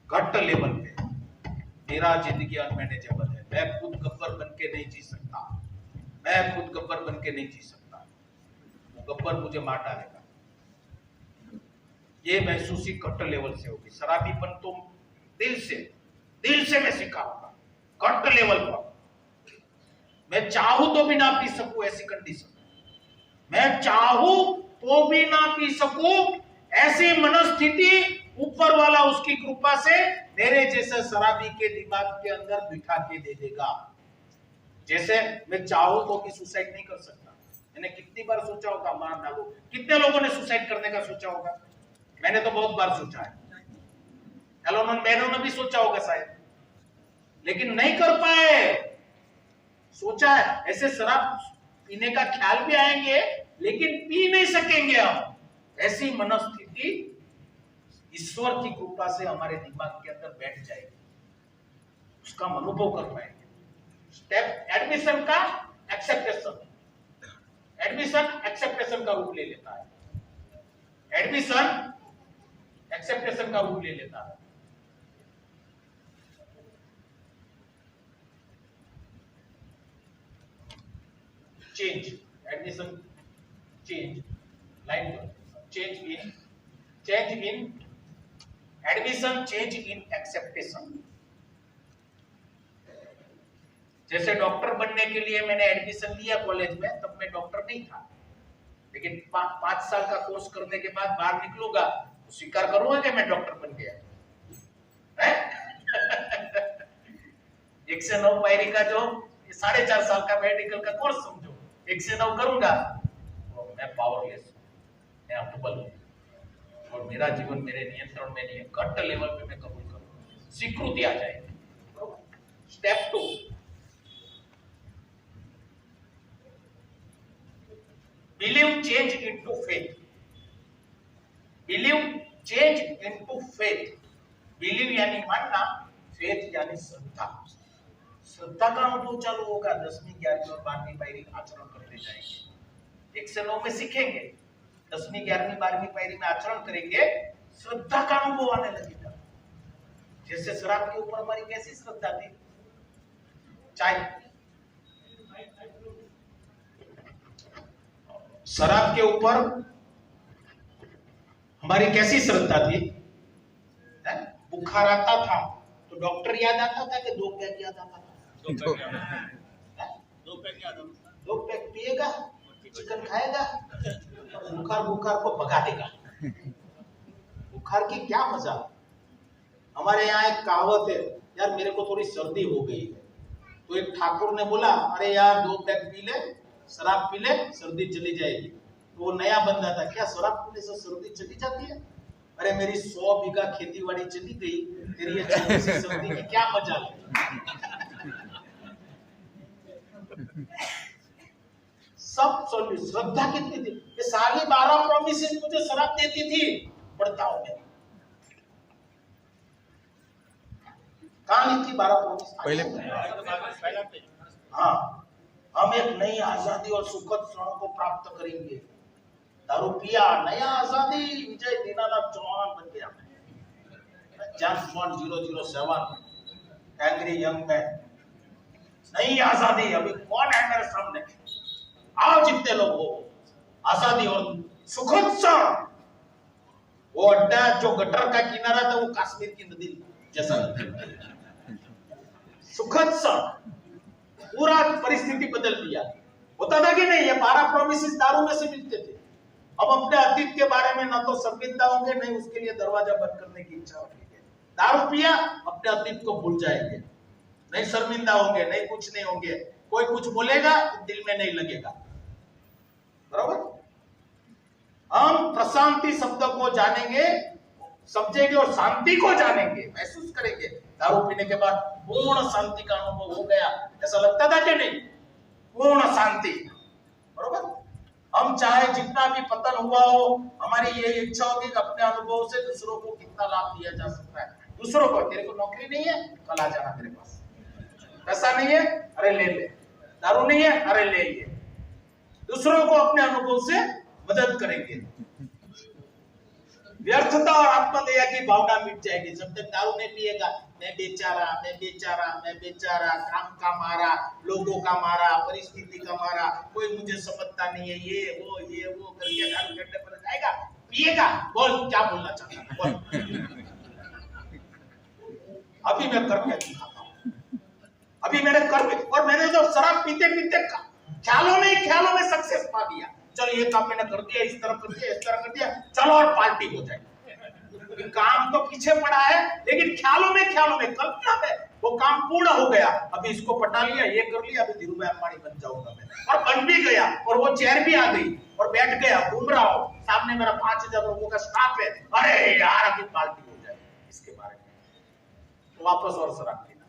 घट लेवल पे। मेरा जिंदगी अनमैनेजेबल है, मैं खुद गब्बर बन के नहीं जी सकता, वो गब्बर मुझे मार डालेगा। ये महसूसी घट लेवल से होगी। शराबीपन तो दिल से मैं सीखा होगा घट लेवल पर। मैं चाहूं तो भी ना पी सकूं, ऐसी कंडीशन, मैं चाहूं तो भी ना पी सकूं, ऐसी मनस्थिति ऊपर वाला उसकी कृपा से मेरे जैसे शराबी के दिमाग के अंदर बिठा के दे देगा। जैसे मैं चाहूं तो भी सुसाइड नहीं कर सकता। मैंने कितनी बार सोचा होगा मार डालो, कितने लोगों ने सुसाइड करने का सोचा होगा? मैंने तो बहुत बार सोचा है, बहनों ने भी सोचा होगा शायद, लेकिन नहीं कर पाए। सोचा है, ऐसे शराब पीने का ख्याल भी आएंगे लेकिन पी नहीं सकेंगे हम। ऐसी मनस्थिति ईश्वर की कृपा से हमारे दिमाग के अंदर बैठ जाएगी, उसका हम अनुभव कर पाएंगे। स्टेप एडमिशन का एक्सेप्टेशन, एडमिशन एक्सेप्टेशन का रूप ले लेता है, एडमिशन एक्सेप्टेशन का रूप ले लेता है। Change, admission change, line change in admission, change in acceptation. जैसे डॉक्टर बनने के लिए मैंने एडमिशन लिया कॉलेज में, तब मैं डॉक्टर नहीं था, लेकिन 5 साल का कोर्स करने के बाद बाहर निकलूंगा तो स्वीकार करूंगा कि मैं डॉक्टर बन गया है। 1 से 9 पायरी का जो 4.5 साल का मेडिकल का कोर्स समझो, 1 से 9 करूंगा तो मैं पावरलेस, मैं अनबल हूं और मेरा जीवन मेरे नियंत्रण में नहीं है। गट लेवल पे मैं कबूल करूं, स्वीकृति आ जाएगी। Step 2, believe change into faith. Believe change into faith. Believe यानी मानना, फेथ यानी श्रद्धा। श्रद्धा का अनुभव चालू होगा। 10वीं 11वीं और 12वीं पायरी आचरण करते जाएंगे। 1 से 9 में सीखेंगे, 10वीं 11वीं 12वीं पायरी में आचरण करेंगे, श्रद्धा का अनुभव आने लगेगा। जैसे शराब के ऊपर हमारी कैसी श्रद्धा थी, चाय, शराब के ऊपर हमारी कैसी श्रद्धा थी। बुखार आता था तो डॉक्टर याद आता था कि 2 पैक याद आता था। 2 पैक पिएगा, चिकन खाएगा, बुखार को भगा देगा। बुखार की क्या मजा। हमारे यहाँ एक कहावत है, यार मेरे को थोड़ी सर्दी हो गई है, तो एक ठाकुर ने बोला, अरे यार 2 पैक पी ले, शराब पी ले, सर्दी चली जाएगी। तो वो नया बंदा था, क्या शराब पीने से सर्दी चली जाती है? अरे मेरी 100 बीघा खेतीबाड़ी चली गई, तेरी ये छोटी सी सर्दी की क्या मजा है। सब श्रद्धा कितनी थी। ये सारी 12 प्रॉमिसेस मुझे शराब देती थी, बढ़ता हो गया। कहां लिखी 12 प्रॉमिस? पहले हाँ, हम एक नई आजादी और सुखद क्षणों को प्राप्त करेंगे। दारू पिया, नया आजादी, विजय दीनानाथ चौहान बन गया। James bond 007, angry young man, नई आजादी। अभी कौन है मेरे सामने? आओ जितने लोग हो, आजादी और सुखद क्षण। वो अड्डा जो गटर का किनारा था, वो कश्मीर की नदी जैसा सुखद क्षण। पूरा परिस्थिति बदल दिया। होता था कि नहीं? ये 12 प्रॉमिसेस दारू में से मिलते थे। अब अपने अतीत के बारे में ना तो शर्मिंदा होंगे, नहीं उसके लिए दरवाजा बंद करने की इच्छा होगी। दारू पिया, अपने अतीत को भूल जाएंगे, नहीं शर्मिंदा होंगे, नहीं कुछ नहीं होंगे। कोई कुछ बोलेगा तो दिल में नहीं लगेगा। बराबर? हम प्रशांति शब्द को जानेंगे, समझेंगे और शांति को जानेंगे, महसूस करेंगे। दारू पीने के बाद पूर्ण शांति का अनुभव हो गया, ऐसा लगता था कि नहीं? पूर्ण शांति। बराबर? हम चाहे जितना भी पतन हुआ हो, हमारी ये इच्छा होगी कि अपने अनुभव से दूसरों को कितना लाभ दिया जा सकता है। दूसरों को, तेरे को नौकरी नहीं है, कल आ जाना मेरे पास। पैसा नहीं है, अरे ले ले। दारू नहीं है, अरे ले ले। दूसरों को अपने अनुभव से मदद करेंगे। व्यर्थता और आत्मदया की भावना मिट जाएगी। जब तक दारू नहीं पिएगा, मैं बेचारा, मैं बेचारा, मैं बेचारा, काम का मारा, लोगों का मारा, परिस्थिति का मारा, कोई मुझे समझता नहीं है, ये वो करके दारू करने पर जाएगा। पिएगा, बोल क्या बोलना चाहता है, बोल। अभी मैं करके दिखाता हूं, अभी मैंने करके, और मैंने जो शराब पीते पीते ख्यालों में सक्सेस पा दिया। चलो ये काम मैंने कर दिया, इस तरह कर दिया, इस तरह कर दिया, चलो और पार्टी हो जाए। काम तो पीछे पड़ा है, लेकिन ख्यालों में, कल्पना में वो काम पूर्ण हो गया। अभी इसको पटा लिया, ये कर लिया, अभी धीरूभाई अंबानी बन जाऊंगा मैं, और बन भी गया। और वो चेयर भी आ गई और बैठ गया, घूम रहा हो, सामने मेरा 5000 लोगों का स्टाफ है। अरे यार अभी पार्टी हो जाए, इसके बारे में तो वापस और शराब पीना,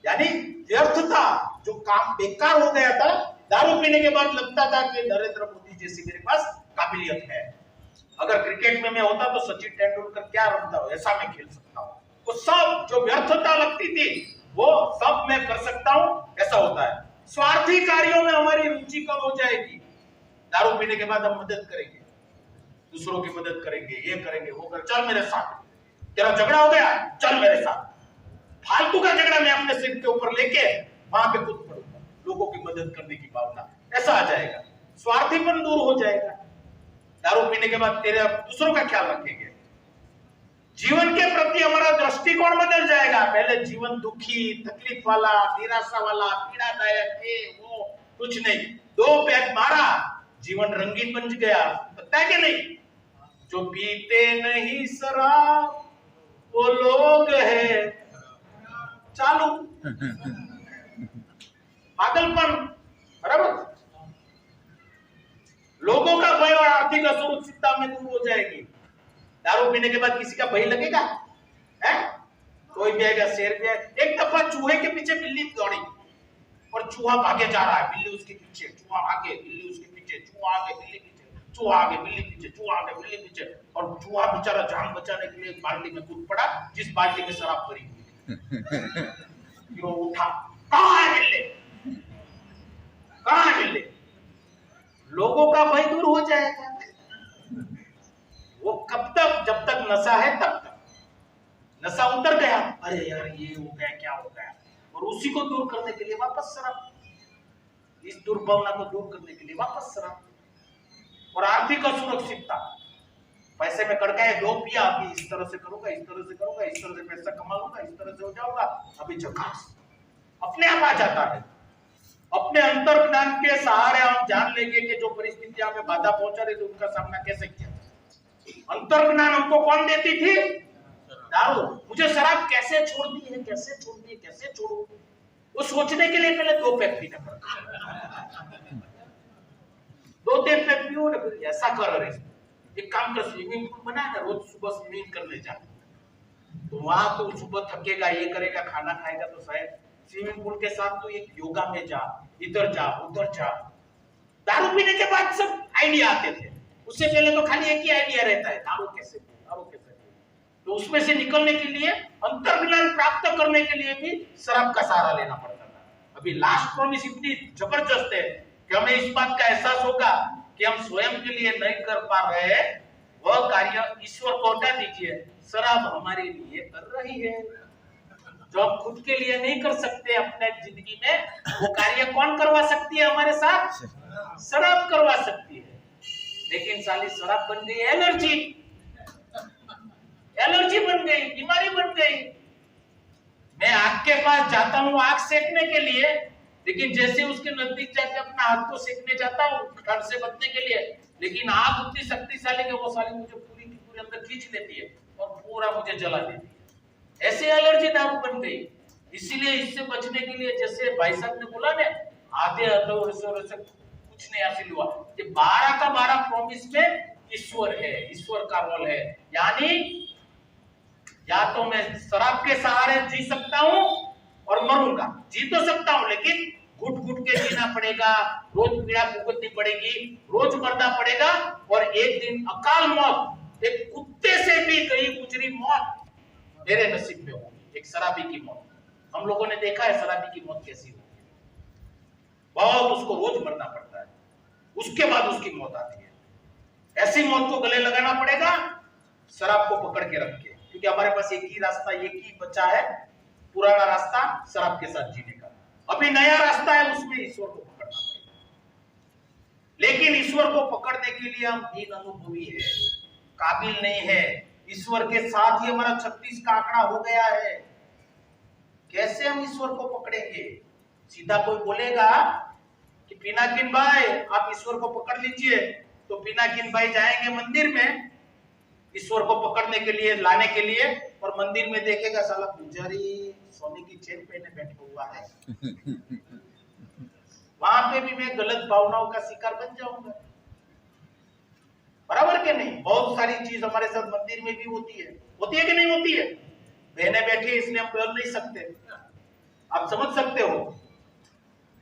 यानी व्यर्थता। जो काम बेकार हो गया था, दारू पीने के बाद लगता था कि नरेंद्र मोदी जैसी मेरे पास काबिलियत है। अगर क्रिकेट में मैं होता तो सचिन तेंदुलकर क्या रमता हो, ऐसा मैं खेल सकता हूँ। वो सब जो व्यर्थता लगती थी, वो सब मैं कर सकता हूँ, ऐसा होता है। स्वार्थी कार्यों में हमारी रुचि कम हो जाएगी। दारू पीने के बाद हम मदद करेंगे, दूसरों की मदद करेंगे, ये करेंगे, वो करेंगे, चल मेरे साथ। तेरा झगड़ा हो गया, चल मेरे साथ। फालतू का झगड़ा मैं अपने सिर के ऊपर लेके वहां पे कूद पड़ूंगा। लोगों की मदद करने की भावना ऐसा आ जाएगा, स्वार्थीपन दूर हो जाएगा। दारू पीने के बाद तेरे दूसरों का ख्याल रखेंगे। जीवन के प्रति हमारा दृष्टिकोण बदल जाएगा। पहले जीवन दुखी, तकलीफ वाला, निराशा वाला, पीड़ादायक है, वो कुछ नहीं। 2 पैक मारा, जीवन रंगीन बन गया। पता है कि नहीं? जो पीते नहीं शराब वो लोग है चालू। पागलपन, बराबर। लोगों का भय और आर्थिक असुरक्षितता में दूर हो जाएगी। दारू पीने के बाद किसी का भय लगेगा? है? कोई भी आएगा, शेर भी आएगा। एक दफा चूहे के पीछे बिल्ली दौड़ी और चूहा भागे जा रहा है, बिल्ली उसके पीछे, चूहा आगे, बिल्ली उसके पीछे, चूहा आगे, बिल्ली पीछे, चूहा आगे, बिल्ली पीछे, चूहा आगे, बिल्ली पीछे। और चूहा बेचारा जान बचाने के लिए एक बाल्टी में कूद पड़ा, जिस बाल्टी में शराब भरी हुई। फिर वो उठा, कहाँ है बिल्ली? कहाँ है बिल्ली? लोगों का भय दूर हो जाएगा। वो कब तक? जब तक नशा है तब तक। नशा उतर गया, अरे यार ये हो गया, क्या हो गया, और उसी को दूर करने के लिए वापस शराब, इस दुर्भावना को दूर करने के लिए वापस शराब। और आर्थिक असुरक्षितता, पैसे में कड़ गए, दो पिया, अभी इस तरह से करूंगा, इस तरह से करूंगा, इस तरह से पैसा कमा लूंगा, इस तरह से हो जाऊंगा, अभी झकास अपने आप आ जाता है। अपने अंतर ज्ञान के सहारे हम जान लेंगे कि जो परिस्थितियां हमें बाधा पहुंचा रही थी उनका सामना कैसे किया। अंतर ज्ञान हमको कौन देती थी? दारू। मुझे शराब कैसे छोड़नी है, कैसे छोड़नी है, कैसे छोड़ू, वो सोचने के लिए पहले 2 पैक पीना पड़ता। 2-3 पैक पियो ना, फिर ऐसा कर रहे, एक काम कर, स्विमिंग पूल बना है ना, रोज सुबह स्विमिंग करने जा, तो वहां तो सुबह थकेगा, ये करेगा, खाना खाएगा, तो शायद स्विमिंग पूल के साथ तो एक योगा में जा, इधर जा, उधर जा। दारू पीने के बाद सब आइडिया आते थे, उससे पहले तो खाली एक ही आइडिया रहता है, दारू कैसे, दारू कैसे। तो उसमें से निकलने के लिए, अंतर्ज्ञान प्राप्त करने के लिए भी शराब का सहारा लेना पड़ता था। अभी लास्ट प्रॉमिस इतनी जबरदस्त है कि हमें इस बात का एहसास होगा कि हम स्वयं के लिए नहीं कर पा रहे, वह कार्य ईश्वर को हटा दीजिए, शराब हमारे लिए कर रही है। जो हम खुद के लिए नहीं कर सकते अपने जिंदगी में, वो कार्य कौन करवा सकती है हमारे साथ? शराब करवा सकती है। लेकिन साली शराब बन गई एलर्जी, एलर्जी बन गई, बीमारी बन गई। मैं आग के पास जाता हूँ आग सेकने के लिए, लेकिन जैसे उसके नजदीक जाके अपना हाथ को सेकने जाता हूँ ठंड से बचने के लिए, लेकिन आग उतनी शक्तिशाली है, वो साली मुझे पूरी की पूरी अंदर खींच लेती है और पूरा मुझे जला देती है। ऐसे एलर्जी दारू बन गई। इसीलिए इससे बचने के लिए, जैसे भाई साहब ने बोला ना, आधे अधूरे से कुछ नहीं हासिल हुआ। ये 12 का 12 प्रॉमिस में ईश्वर है, ईश्वर का रोल है। यानी या तो मैं शराब के सहारे जी सकता हूं और मरूंगा, जी तो सकता हूं, लेकिन घुट घुट के जीना पड़ेगा, रोज पीड़ा भुगतनी पड़ेगी, रोज मरना पड़ेगा, और एक दिन अकाल मौत, एक कुत्ते से भी गई गुजरी मौत मेरे नसीब में होगी, एक शराबी की मौत। हम लोगों ने देखा है शराबी की मौत कैसी होती है, बहुत उसको रोज मरना पड़ता है, उसके बाद उसकी मौत आती है। ऐसी मौत को गले लगाना पड़ेगा शराब को पकड़ के रख के, क्योंकि हमारे पास एक ही रास्ता, एक ही बचा है, पुराना रास्ता शराब के साथ जीने का। अभी नया रास्ता है, उसमें ईश्वर को पकड़ना पड़ेगा। लेकिन ईश्वर को पकड़ने के लिए हम दीन अनुभवी है, काबिल नहीं है। ईश्वर के साथ ही हमारा 36 का आंकड़ा हो गया है। कैसे हम ईश्वर को पकड़ेंगे? सीधा कोई बोलेगा कि पिनाकिन भाई आप ईश्वर को पकड़ लीजिए, तो पिनाकिन भाई जाएंगे मंदिर में ईश्वर को पकड़ने के लिए, लाने के लिए, और मंदिर में देखेगा साला पुजारी सोने की चेन पहने बैठा हुआ है। वहां पे भी मैं गलत भावनाओं का शिकार बन जाऊंगा, बराबर के नहीं? बहुत सारी चीज हमारे साथ मंदिर में भी होती है कि नहीं होती है? बहने बैठी इसलिए हम बोल नहीं सकते, आप समझ सकते हो।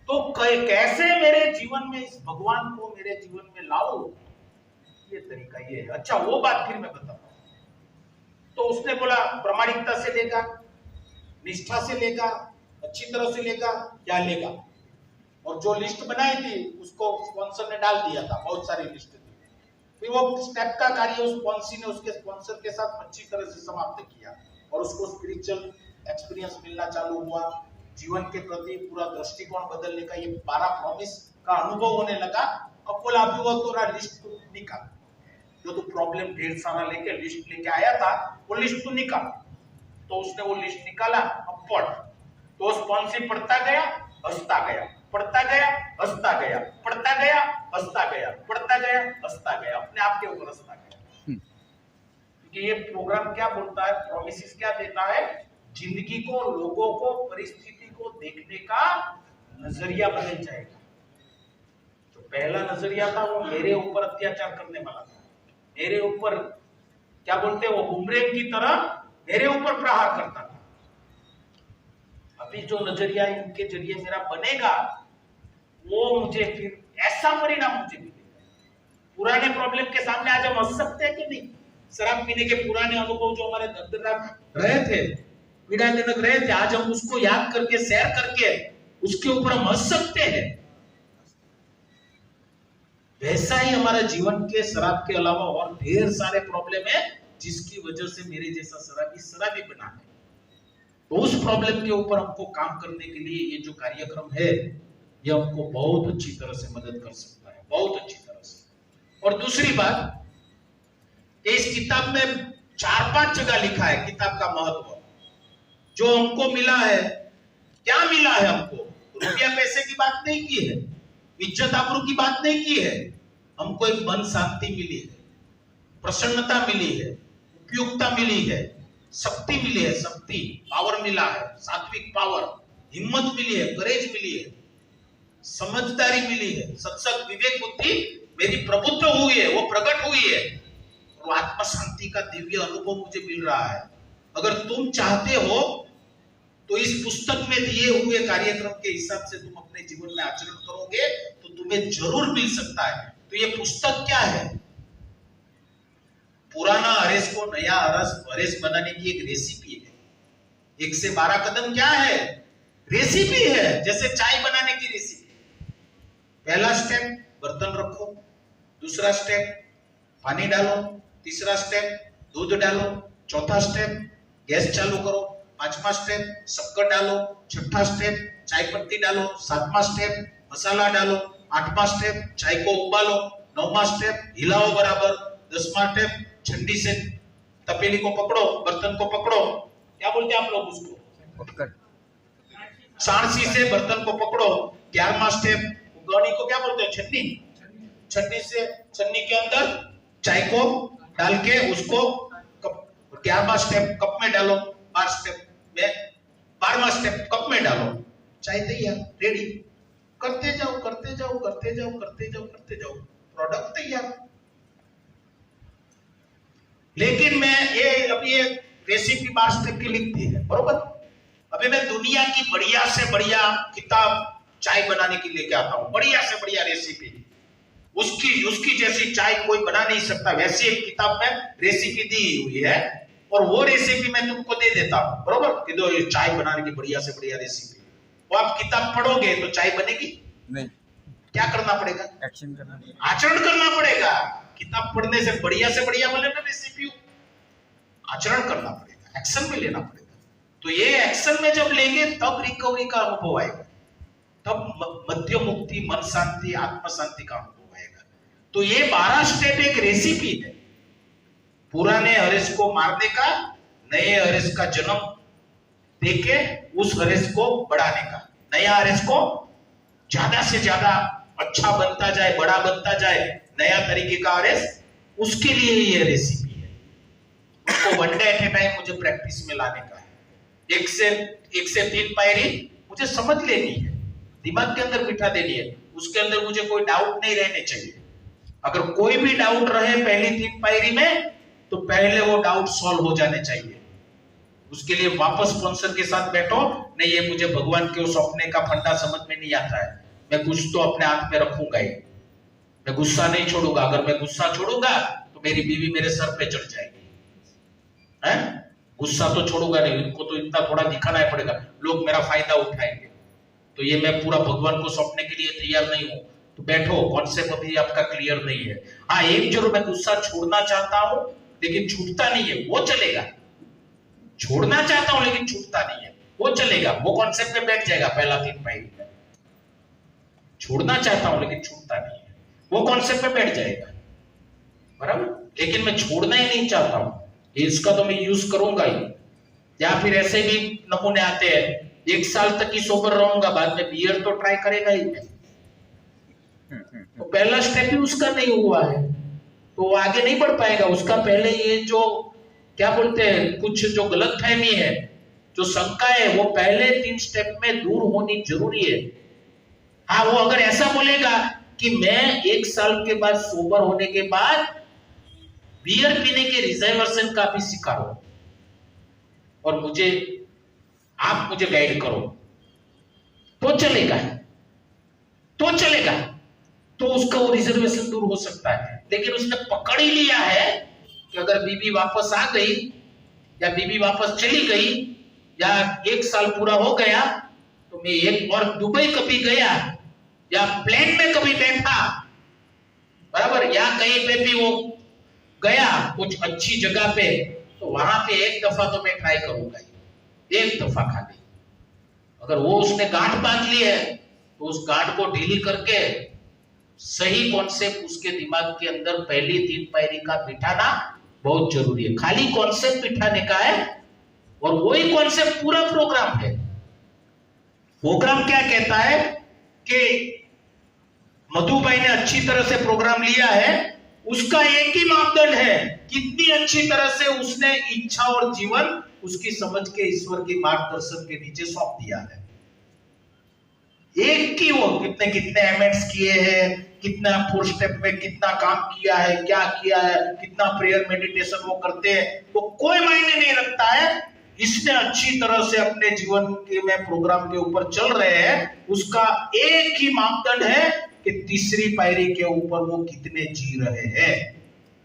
तो कैसे मेरे जीवन में इस भगवान को मेरे जीवन में लाऊं, ये तरीका ये है। अच्छा, वो बात फिर मैं बताता हूं। तो उसने बोला प्रामाणिकता से लेगा, निष्ठा से लेगा, अच्छी तरह से लेगा, क्या लेगा। और जो लिस्ट बनाई थी उसको स्पॉन्सर ने डाल दिया था, बहुत सारी लिस्ट थी। फिर वो स्टेप का कार्य उस स्पॉन्सी ने उसके स्पॉन्सर के साथ अच्छी तरह से समाप्त किया, और उसको स्पिरिचुअल एक्सपीरियंस मिलना चालू हुआ, जीवन के प्रति पूरा दृष्टिकोण बदलने का, ये 12 प्रॉमिस का अनुभव होने लगा। अब बोला अभी वो तो लिस्ट तो निकाल, जो तो प्रॉब्लम ढेर सारा लेके लिस्ट लेके आया था, वो लिस्ट तो निकाल। तो उसने वो लिस्ट निकाला, अब पढ़। तो स्पॉन्सी पढ़ता गया, हंसता गया, पढ़ता गया, हंसता गया, पढ़ता गया, हंसता गया, पढ़ता गया, हंसता गया, अपने आप के ऊपर हंसता गया। क्योंकि ये प्रोग्राम क्या बोलता है, प्रॉमिसेस क्या देता है? जिंदगी को, लोगों को, परिस्थिति को देखने का नजरिया बदल जाएगा। जो पहला नजरिया था वो मेरे ऊपर अत्याचार करने वाला था, मेरे ऊपर क्या बोलते हैं वो बुमरेंग की तरह मेरे ऊपर प्रहार करता था। अभी जो नजरिया इनके जरिए मेरा बनेगा वो मुझे फिर ऐसा परिणाम मुझे मिलेगा। पुराने प्रॉब्लम के सामने आज हम हंस सकते हैं कि नहीं? शराब पीने के पुराने अनुभव जो हमारे दर्दनाक रहे थे, पीड़ाजनक रहे थे, आज हम उसको याद करके शेयर करके उसके ऊपर हम हंस सकते हैं। वैसा ही हमारा जीवन के शराब के अलावा और ढेर सारे प्रॉब्लम है जिसकी वजह से मेरे जैसा शराबी बना है। तो उस प्रॉब्लम के ऊपर हमको काम करने के लिए ये जो कार्यक्रम है ये हमको बहुत अच्छी तरह से मदद कर सकता है, बहुत अच्छी तरह से। और दूसरी बात, इस किताब में 4-5 जगह लिखा है किताब का महत्व। जो हमको मिला है, क्या मिला है हमको? रुपया पैसे की बात नहीं की है, इज्जत आबरू की बात नहीं की है। हमको एक मन शांति मिली है, प्रसन्नता मिली है, उपयुक्तता मिली है, शक्ति मिली है, शक्ति पावर मिला है, सात्विक पावर, हिम्मत मिली है, करेज मिली है, समझदारी मिली है, सत्संग विवेक बुद्धि मेरी प्रबुद्ध हुई है, वो प्रकट हुई है, और आत्मा शांति का दिव्य अनुभव मुझे मिल रहा है। अगर तुम चाहते हो तो इस पुस्तक में दिए हुए कार्यक्रम के हिसाब से तुम अपने जीवन में आचरण करोगे तो तुम्हें जरूर मिल सकता है। तो ये पुस्तक क्या है? पुराना अरेस को नया अरेस बनाने की एक रेसिपी है। 1 से 12 कदम क्या है? रेसिपी है, जैसे चाय बनाने की रेसिपी। पहला स्टेप बर्तन रखो, दूसरा स्टेप पानी डालो, तीसरा स्टेप दूध डालो, चौथा स्टेप गैस चालू करो, 5वां स्टेप शक्कर डालो, 6ठा स्टेप चाय पत्ती डालो, 7वां स्टेप मसाला डालो, 8वां स्टेप चाय को उबालो, 9वां स्टेप हिलाओ बराबर, 10वां स्टेप छन्नी से तपेली को पकड़ो, बर्तन को पकड़ो, क्या बोलते हैं आप लोग उसको? सांसी से बर्तन को पकड़ो। 11वां स्टेप गौनी को क्या बोलते हैं? छन्नी। छन्नी से छन्नी के अंदर चाय को डाल के उसको 11वां स्टेप कप में डालो, 12वां स्टेप कप में डालो, चाय तैयार, रेडी। करते जाओ करते जाओ करते जाओ करते जाओ करते जाओ, प्रोडक्ट तैयार। लेकिन मैं ये रेसिपी 12 स्टेप की लिखती है, बरोबर। अभी मैं दुनिया की बढ़िया से बढ़िया किताब चाय बनाने की लेके आता हूं, बढ़िया से बढ़िया रेसिपी, उसकी जैसी चाय कोई बना नहीं सकता, वैसी एक किताब में रेसिपी दी हुई है और वो रेसिपी मैं तुमको दे देता हूं, बरोबर। कि दो ये चाय बनाने की बढ़िया से बढ़िया रेसिपी। वो आप किताब पढ़ोगे तो चाय बनेगी नहीं, क्या करना पड़ेगा? एक्शन करना पड़ेगा, आचरण करना पड़ेगा। किताब पढ़ने से बढ़िया बोले ना रेसिपी, आचरण करना पड़ेगा, एक्शन में लेना पड़ेगा। तो ये एक्शन में जब लेंगे तब रिकवरी का अनुभव आएगा, तब मध्य मुक्ति, मन शांति, आत्म शांति का अनुभव आएगा। तो ये 12 स्टेप एक रेसिपी है पुराने अरेस को मारने का, नए अरेस का जन्म देके उस अरेस को बढ़ाने का, नया अरेस को ज्यादा से ज्यादा अच्छा बनता जाए, बड़ा बनता जाए, नया तरीके का अरेस, उसके लिए ये रेसिपी है। उसको one day at A time मुझे प्रैक्टिस में लाने का है। एक से 3 पायरी मुझे समझ लेनी है, दिमाग के अंदर बिठा देनी है, उसके अंदर मुझे कोई डाउट नहीं रहने चाहिए। अगर कोई भी डाउट रहे पहली 3 पायरी में तो पहले वो डाउट सॉल्व हो जाने चाहिए। उसके लिए वापस स्पॉन्सर के साथ बैठो, नहीं ये मुझे भगवान के उस अपने का फंडा समझ में नहीं आता है, मैं कुछ तो अपने हाथ में रखूंगा ही, मैं गुस्सा नहीं छोड़ूंगा। अगर मैं गुस्सा छोड़ूंगा तो मेरी बीवी मेरे सर पे चढ़ जाएगी, है? गुस्सा तो छोड़ूंगा नहीं, इनको तो इतना थोड़ा दिखाना ही पड़ेगा, लोग मेरा फायदा उठाएंगे। तो ये मैं पूरा भगवान को सौंपने के लिए तैयार नहीं हूं। तो बैठो, कॉन्सेप्ट अभी आपका क्लियर नहीं है। हाँ, एक जरूर मैं गुस्सा छोड़ना चाहता हूं लेकिन छूटता नहीं है, वो चलेगा। छोड़ना चाहता हूं लेकिन छूटता नहीं है, वो चलेगा, वो कॉन्सेप्ट में बैठ जाएगा पहला 3 पायरी में। छोड़ना चाहता हूं लेकिन छूटता नहीं है, वो कॉन्सेप्ट में बैठ जाएगा, बराबर। लेकिन मैं छोड़ना ही नहीं चाहता हूं, इसका तो मैं यूज करूंगा ही। या फिर ऐसे भी नमूने आते हैं, 1 साल तक ही सोबर रहूंगा, बाद में बियर तो ट्राई करेगा ही। तो पहला स्टेप ही उसका नहीं हुआ है तो वो आगे नहीं बढ़ पाएगा। उसका पहले ये जो क्या बोलते हैं, कुछ जो गलतफहमी है, जो शंका है, वो पहले 3 स्टेप में दूर होनी जरूरी है। हाँ, वो अगर ऐसा बोलेगा कि मैं 1 साल के बाद सोबर होने के बाद बियर पीने के रिजर्वेशन का भी शिकार हूं और आप मुझे गाइड करो, तो चलेगा, तो उसका वो रिजर्वेशन दूर हो सकता है। लेकिन उसने पकड़ ही लिया है कि अगर बीबी वापस आ गई या बीबी वापस चली गई या 1 साल पूरा हो गया तो मैं एक और दुबई कभी गया या प्लेन में कभी बैठा, बराबर, या कहीं पे भी वो गया कुछ अच्छी जगह पे, तो वहां पे एक दफा तो मैं ट्राई करूंगा, एक दफा खाली। अगर वो उसने गांठ बांध ली है तो उस गांठ को ढीली करके सही कॉन्सेप्ट उसके दिमाग के अंदर पहली 3 पायरी का बिठाना बहुत जरूरी है। खाली कॉन्सेप्ट बिठाने का है और वही कॉन्सेप्ट पूरा प्रोग्राम है। प्रोग्राम क्या कहता है कि मधु भाई ने अच्छी तरह से प्रोग्राम लिया है, उसका एक ही मापदंड है, कितनी अच्छी तरह से उसने इच्छा और जीवन उसकी समझ के ईश्वर की मार्गदर्शन के नीचे सौंप दिया है। एक की वो कितने एमएट्स किए हैं, कितना 4 स्टेप में कितना काम किया है, क्या किया है, कितना प्रेयर मेडिटेशन वो करते हैं, तो कोई मायने नहीं रखता है। इसने अच्छी तरह से अपने जीवन के में प्रोग्राम के ऊपर चल रहे हैं, उसका एक ही मापदंड है कि तीसरी पायरी के ऊपर वो कितने जी रहे हैं,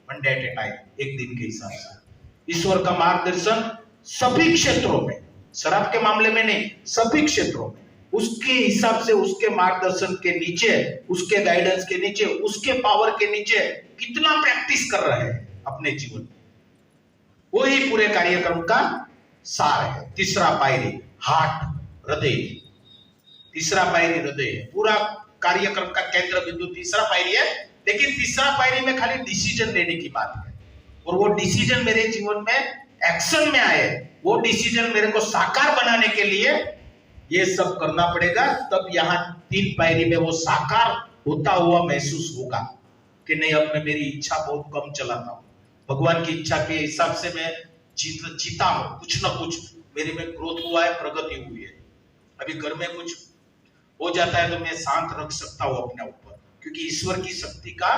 one day at A time, एक दिन के हिसाब से। ईश्वर का मार्गदर्शन सभी क्षेत्रों में, शराब के मामले में नहीं, सभी क्षेत्रों में उसके हिसाब से, उसके मार्गदर्शन के नीचे, उसके गाइडेंस के नीचे, उसके पावर के नीचे कितना प्रैक्टिस कर रहे हैं अपने जीवन में, वही पूरे कार्यक्रम का सार है। तीसरा पायरी हार्ट, हृदय, तीसरा पायरी हृदय है, पूरा कार्यक्रम का केंद्र बिंदु तीसरा पायरी है। लेकिन तीसरा पायरी में खाली डिसीजन लेने की बात है और वो डिसीजन मेरे जीवन में एक्शन में आए, वो डिसीजन मेरे को साकार बनाने के लिए ये सब करना पड़ेगा, तब यहां 3 पायरी में वो साकार होता हुआ महसूस होगा कि नहीं, अब मैं मेरी इच्छा बहुत कम चलाता हूं, भगवान की इच्छा के हिसाब से मैं जीता हूं, कुछ ना कुछ मेरे में ग्रोथ हुआ है, प्रगति हुई है। अभी घर में कुछ हो जाता है तो मैं शांत रख सकता हूं अपने ऊपर, क्योंकि ईश्वर की शक्ति का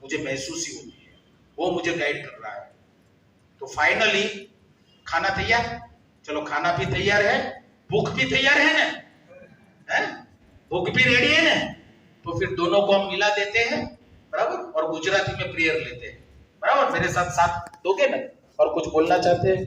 मुझे महसूस ही होती है, वो मुझे गाइड कर रहा है। तो फाइनली खाना तैयार, चलो खाना भी तैयार है, भूख भी तैयार है ना, भूख भी रेडी है ना, तो फिर दोनों को हम मिला देते हैं, बराबर, और गुजराती में प्रेयर लेते हैं, बराबर। मेरे साथ साथ दोगे ना? और कुछ बोलना चाहते हैं?